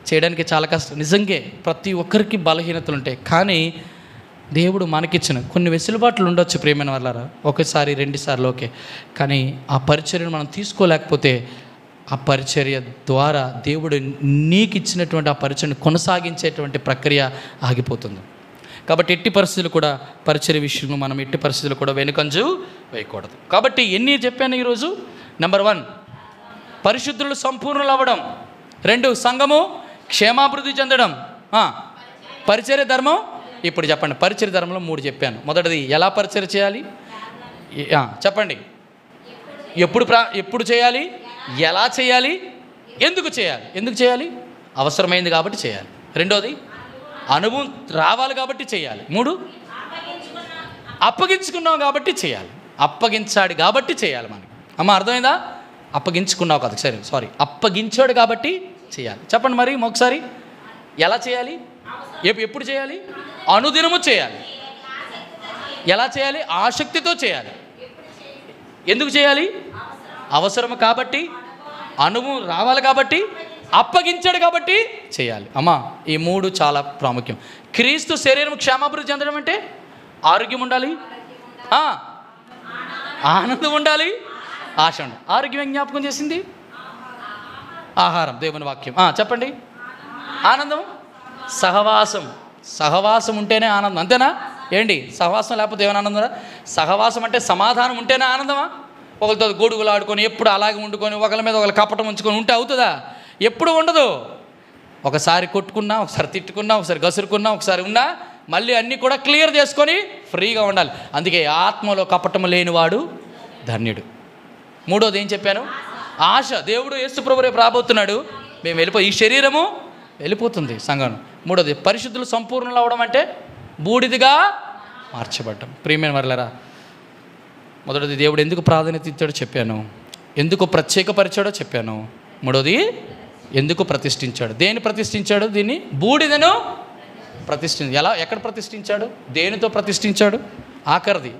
చేయడానికి చాలా కష్టం. నిజంగా ప్రతి ఒక్కరికి బలహీనతలు ఉంటాయి, కానీ దేవుడు మనకిచ్చిన కొన్ని వెసులుబాట్లు ఉండొచ్చు ప్రియమైన వాళ్ళారా, ఒకసారి 2 సార్లు ఓకే, కానీ ఆ పరిచర్యను మనం తీసుకోలేకపోతే ఆ పరిచర్య ద్వారా దేవుడు నీకు ఇచ్చినటువంటి ఆ పరిచర్యను కొనసాగించేటువంటి ప్రక్రియ ఆగిపోతుంది. కాబట్టి ఎట్టి పరిస్థితులు కూడా పరిచర్య విషయంలో మనం ఎట్టి పరిస్థితులు కూడా వెనుకంజు వేయకూడదు. కాబట్టి ఎన్ని చెప్పాను ఈరోజు? నెంబర్ 1 పరిశుద్ధులు సంపూర్ణులు అవ్వడం, 2 సంఘము క్షేమాభివృద్ధి చెందడం, పరిచర్య ధర్మం. ఇప్పుడు చెప్పండి, పరిచర్య ధర్మంలో 3 చెప్పాను. మొదటిది ఎలా పరిచర్య చేయాలి చెప్పండి, ఎప్పుడు చేయాలి, ఎలా చేయాలి, ఎందుకు చేయాలి, అవసరమైంది కాబట్టి చేయాలి. 2వది అనుభవం రావాలి కాబట్టి చేయాలి. 3 అప్పగించుకున్నావు కాబట్టి చేయాలి, అప్పగించాడు కాబట్టి చేయాలి. మనకి అర్థమైందా? అప్పగించుకున్నావు కదా, సారీ అప్పగించాడు కాబట్టి చేయాలి. చెప్పండి మరి ఒకసారి, ఎలా చేయాలి, ఎప్పుడు చేయాలి? అనుదినము చేయాలి. ఎలా చేయాలి? ఆసక్తితో చేయాలి. ఎందుకు చేయాలి? అవసరం కాబట్టి, అనుభవం రావాలి కాబట్టి, అప్పగించాడు కాబట్టి చేయాలి. ఈ 3 చాలా ప్రాముఖ్యం. క్రీస్తు శరీరం క్షేమాభివృద్ధి చెందడం అంటే ఆరోగ్యం ఉండాలి, ఆనందం ఉండాలి, ఆశ ఉండాలి. ఆరోగ్యం జ్ఞాపకం చేసింది ఆహారం, దేవుని వాక్యం. చెప్పండి, ఆనందం సహవాసం ఉంటేనే ఆనందం. అంతేనా? ఏంటి సహవాసం లేకపోతే ఏమైనా ఆనందం? సహవాసం అంటే సమాధానం ఉంటేనే ఆనందమా? ఒకరితో గొడుగులు ఆడుకొని ఎప్పుడు అలాగే వండుకొని ఒకరి మీద ఒకరు కపటం ఉంచుకొని ఉంటే అవుతుందా? ఎప్పుడు ఉండదు. ఒకసారి కొట్టుకున్నా, ఒకసారి తిట్టుకున్నా, ఒకసారి గసురుకున్నా, ఒకసారి ఉన్నా, మళ్ళీ అన్నీ కూడా క్లియర్ చేసుకొని ఫ్రీగా ఉండాలి. అందుకే ఆత్మలో కపటం లేనివాడు ధన్యుడు. 3వది ఏం చెప్పాను? ఆశ. దేవుడు యేసు ప్రభువు రేపు రాబోతున్నాడు, మేము ఈ శరీరము వెళ్ళిపోతుంది సంఘం. 3వది పరిశుద్ధులు సంపూర్ణులు అవ్వడం అంటే బూడిదిగా మార్చబడ్డం. ప్రియమైన వర్లరా, మొదటిది దేవుడు ఎందుకు ప్రాధాన్యత ఇచ్చాడో చెప్పాను, ఎందుకు ప్రత్యేకపరిచాడో చెప్పాను. 3వది ఎందుకు ప్రతిష్ఠించాడు. దేని ప్రతిష్ఠించాడు? దీన్ని బూడిదను ఎక్కడ ప్రతిష్ఠించాడు? దేనితో ప్రతిష్ఠించాడు? ఆఖరిది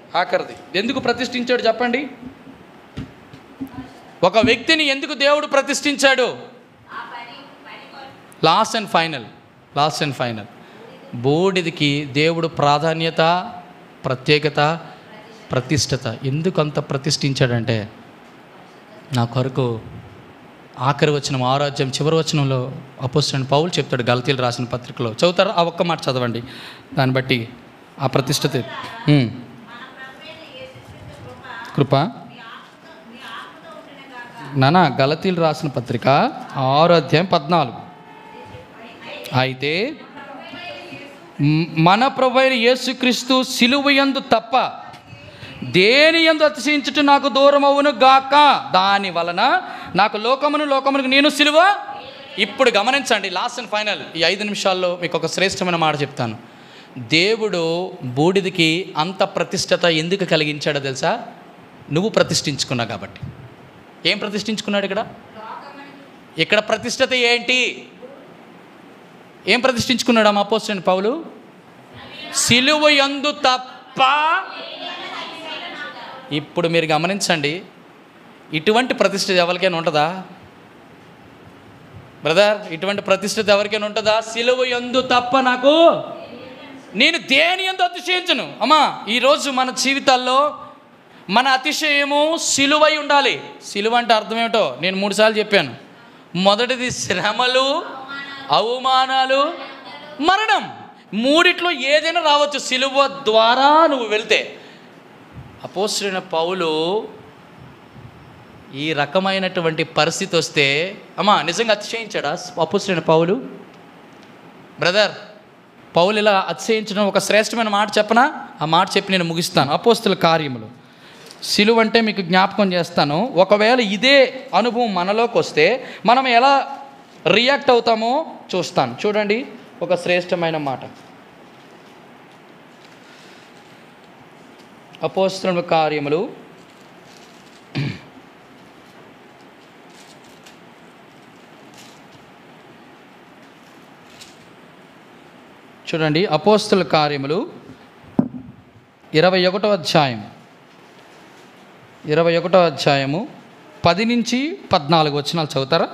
ఎందుకు ప్రతిష్ఠించాడు చెప్పండి. ఒక వ్యక్తిని ఎందుకు దేవుడు ప్రతిష్ఠించాడు? లాస్ట్ అండ్ ఫైనల్ బూడిదికి దేవుడు ప్రాధాన్యత, ప్రత్యేకత, ప్రతిష్టత ఎందుకు అంత ప్రతిష్ఠించాడంటే, నా కొరకు ఆఖరి వచనం 6వ అధ్యాయం చివరి వచనంలో అపోస్తలుడైన పౌలు చెప్తాడు, గలతీయులు రాసిన పత్రికలో. చదువుతారా? ఆ ఒక్క మాట చదవండి, దాన్ని బట్టి ఆ ప్రతిష్టత. కృప నానా గలతీయులు రాసిన పత్రిక 6వ అధ్యాయం 14. అయితే మన ప్రభువైన యేసుక్రీస్తు సిలువయందు తప్ప దేని యందు అతిశయించుట నాకు దూరం అవును గాక, దాని వలన నాకు లోకమునకు నేను సిలువ. ఇప్పుడు గమనించండి, లాస్ట్ అండ్ ఫైనల్ ఈ 5 నిమిషాల్లో మీకు ఒక శ్రేష్టమైన మాట చెప్తాను. దేవుడు బూడిదికి అంత ప్రతిష్టత ఎందుకు కలిగించాడో తెలుసా? నువ్వు ప్రతిష్ఠించుకున్నావు కాబట్టి. ఏం ప్రతిష్ఠించుకున్నాడు ఇక్కడ? ఇక్కడ ప్రతిష్టత ఏంటి? ఏం ప్రతిష్ఠించుకున్నాడు ఆ అపోస్తలుడైన పౌలు? సిలువ యందు తప్ప. ఇప్పుడు మీరు గమనించండి, ఇటువంటి ప్రతిష్ఠ ఎవరికైనా ఉంటుందా బ్రదర్? ఇటువంటి ప్రతిష్ఠత ఎవరికైనా ఉంటుందా? సిలువ యందు తప్ప నేను దేని యందు అతిశయించను. అమ్మా, ఈరోజు మన జీవితాల్లో మన అతిశయము సిలువై ఉండాలి. సిలువ అంటే అర్థం ఏమిటో నేను 3 సార్లు చెప్పాను. మొదటిది శ్రమలు, అవమానాలు, మరణం. 3 ఏదైనా రావచ్చు సిలువ ద్వారా నువ్వు వెళ్తే. అపోస్తలుడైన పౌలు ఈ రకమైనటువంటి పరిస్థితి వస్తే అమ్మా నిజంగా అతిశయించాడా అపోస్తలుడైన పౌలు? బ్రదర్, పౌలు ఇలా అతిశయించడం ఒక శ్రేష్టమైన మాట చెప్పనా? ఆ మాట చెప్పి నేను ముగిస్తాను. అపోస్తల కార్యములు సిలువ అంటే మీకు జ్ఞాపకం చేస్తాను. ఒకవేళ ఇదే అనుభవం మనలోకి వస్తే మనం ఎలా రియాక్ట్ అవుతామో చూస్తాను. చూడండి, ఒక శ్రేష్టమైన మాట. అపోస్తలుల కార్యములు చూడండి, అపోస్తలుల కార్యములు 21వ అధ్యాయం 10 నుంచి 14 వచనాలు చదువుతారా?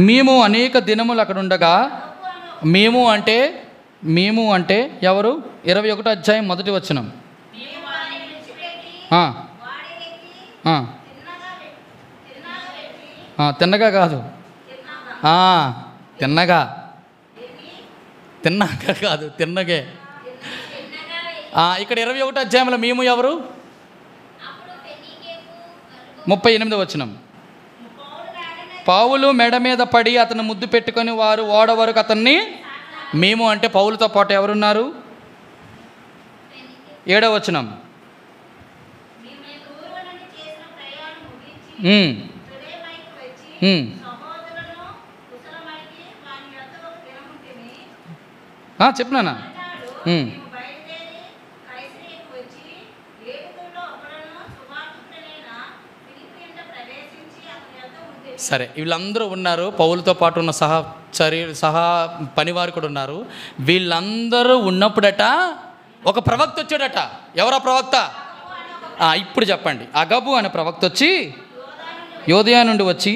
మేము అనేక దినములు అక్కడ ఉండగా. మేము అంటే ఎవరు? 21వ అధ్యాయం 1వ వచనం. తిన్నగా కాదు, తిన్నాక కాదు, తిన్నగే. ఇక్కడ 21వ అధ్యాయంలో మేము ఎవరు? 38వ వచనం. పౌలు మెడ మీద పడి అతను ముద్దు పెట్టుకొని వారు ఓడ వరకు అతన్ని. మేము అంటే పౌలుతో పాటు ఎవరున్నారు? 7వ వచనం. చెప్పినానా? సరే, వీళ్ళందరూ ఉన్నారు. పౌలుతో పాటు ఉన్న సహా పనివారు కూడా ఉన్నారు. వీళ్ళందరూ ఉన్నప్పుడట ఒక ప్రవక్త వచ్చాడట. ఎవరా ప్రవక్త? ఇప్పుడు చెప్పండి. అగబు అనే ప్రవక్త వచ్చి యోదయ నుండి వచ్చి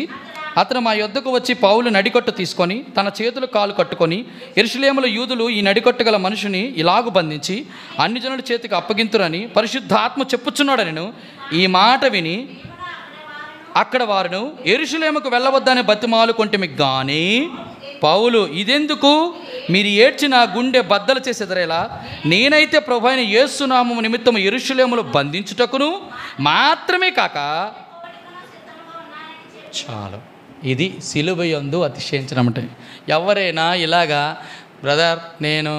అతను మా యొద్దకు వచ్చి పౌలు నడికట్టు తీసుకొని తన చేతులు కాలు కట్టుకొని, యెరూషలేములో యూదులు ఈ నడికట్టు గల మనుషుని ఇలాగు బంధించి అన్ని జనుల చేతికి అప్పగింతురని పరిశుద్ధాత్మ చెప్పుచున్నాడు. నేను ఈ మాట విని అక్కడ వారును యెరూషలేముకు వెళ్ళవద్దని బతిమాలు కొంటిమి. కానీ పౌలు, ఇదెందుకు? మీరు ఏడ్చి నా గుండె బద్దలు చేసేదరేలా? నేనైతే ప్రభువైన యేసు నామము నిమిత్తము యెరూషలేములో బంధించుటకును మాత్రమే కాక. చాలు. ఇది సిలువ యందు అతిశయించడం అంటే. ఎవరైనా ఇలాగా బ్రదర్ నేను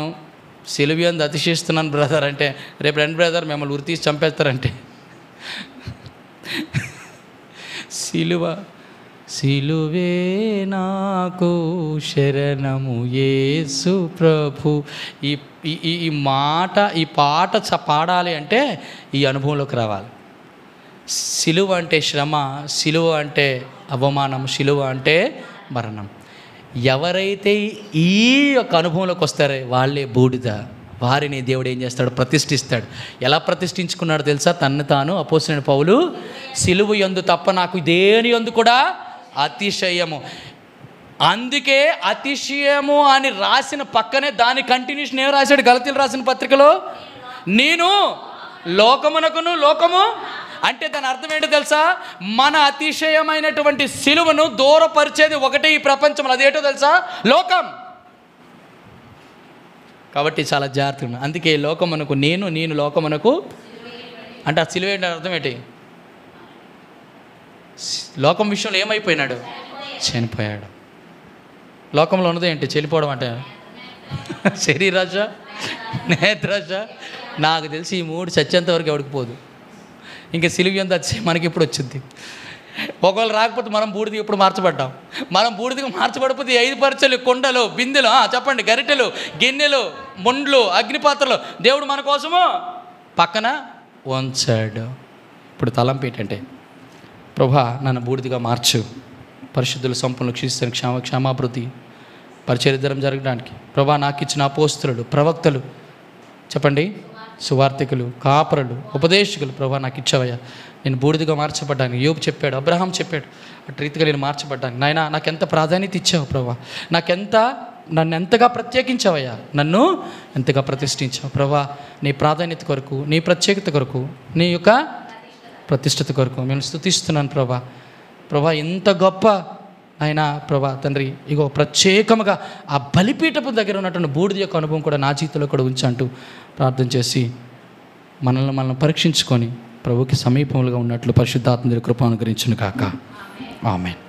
సిలువ యందు అతిశయిస్తున్నాను బ్రదర్ అంటే, రేపు రండి బ్రదర్ మిమ్మల్ని ఉరి తీసి చంపేస్తారంటే. సిలువే నాకు శరణము యేసు ప్రభు. ఈ పాట పాడాలి అంటే ఈ అనుభవంలోకి రావాలి. సిలువ అంటే శ్రమ, సిలువ అంటే అవమానం, సిలువ అంటే మరణం. ఎవరైతే ఈ యొక్క అనుభవంలోకి వస్తారో వాళ్ళే బూడిద. వారిని దేవుడు ఏం చేస్తాడు? ప్రతిష్ఠిస్తాడు. ఎలా ప్రతిష్ఠించుకున్నాడు తెలుసా? తన్ను తాను అపోస్తలుడైన పౌలు సిలువ యందు తప్ప నాకు దేని యందు కూడా అతిశయము. అందుకే అతిశయము అని రాసిన పక్కనే దాని కంటిన్యూషన్ ఏం రాశాడు? గలతీయులకు రాసిన పత్రికలో నేను లోకమునకును లోకము అంటే దాని అర్థం ఏంటో తెలుసా? మన అతిశయమైనటువంటి సిలువను దూరపరిచేది ఒకటే ఈ ప్రపంచంలో. అదేంటో తెలుసా? లోకం. కాబట్టి చాలా జాగ్రత్తగా. అందుకే లోకమునకు నేను లోకమునకు అంటే ఆ సిలువ ఏంటి అర్థం ఏంటి? లోకం విషయంలో ఏమైపోయినాడు? చనిపోయాడు. లోకంలో ఉన్నది ఏంటి? చెల్లిపోవడం అంటే శరీరాశ, నేత్రాశ. నాకు తెలిసి ఈ 3 చచ్చేంత వరకు ఎవరికి పోదు. ఇంకా సిలువ యందు వచ్చి మనకి ఇప్పుడు వచ్చింది. ఒకవేళ రాకపోతే మనం బూడిది ఇప్పుడు మార్చబడ్డాం. మనం బూడిదిగా మార్చబడిపోతే 5 పరీక్షలు, కొండలు, బిందెలు, చెప్పండి, గరిటెలు, గిన్నెలు, ముండ్లు, అగ్నిపాత్రలు దేవుడు మన కోసము పక్కన వంచాడు. ఇప్పుడు తలంపు ఏంటంటే, ప్రభా నన్ను బూడిదిగా మార్చు, పరిశుద్ధుల సంపూర్ణ క్షిస్తాను క్షమాభివృద్ధి పరిచర్యధరం జరగడానికి. ప్రభా నాకు ఇచ్చిన అపోస్తలులు, ప్రవక్తలు, చెప్పండి, సువార్థికులు, కాపరులు, ఉపదేశకులు ప్రభా నాకు ఇచ్చావయ్యా. నేను బూడిదిగా మార్చబడ్డాను. యోబు చెప్పాడు, అబ్రహాం చెప్పాడు, అటు రీతిగా నేను మార్చబడ్డాను. నాయనా నాకెంత ప్రాధాన్యత ఇచ్చావు ప్రభా, నన్ను ఎంతగా ప్రత్యేకించావయ్యా, నన్ను ఎంతగా ప్రతిష్ఠించావు ప్రభా. నీ ప్రాధాన్యత కొరకు, నీ ప్రత్యేకత కొరకు, నీ యొక్క ప్రతిష్టత కొరకు మేము స్తుతిస్తున్నాను ప్రభా. ప్రభా ఎంత గొప్ప ఆయన ప్రభా తండ్రి, ఇగో ప్రత్యేకముగా ఆ బలిపీఠపు దగ్గర ఉన్నటువంటి బూడిద యొక్క అనుభవం కూడా నా జీవితంలో కూడా ఉంచంటూ ప్రార్థన చేసి మనల్ని పరీక్షించుకొని ప్రభుకి సమీపములుగా ఉన్నట్లు పరిశుద్ధాత్మ కృప అనుగ్రహించును కాక. ఆమేన్.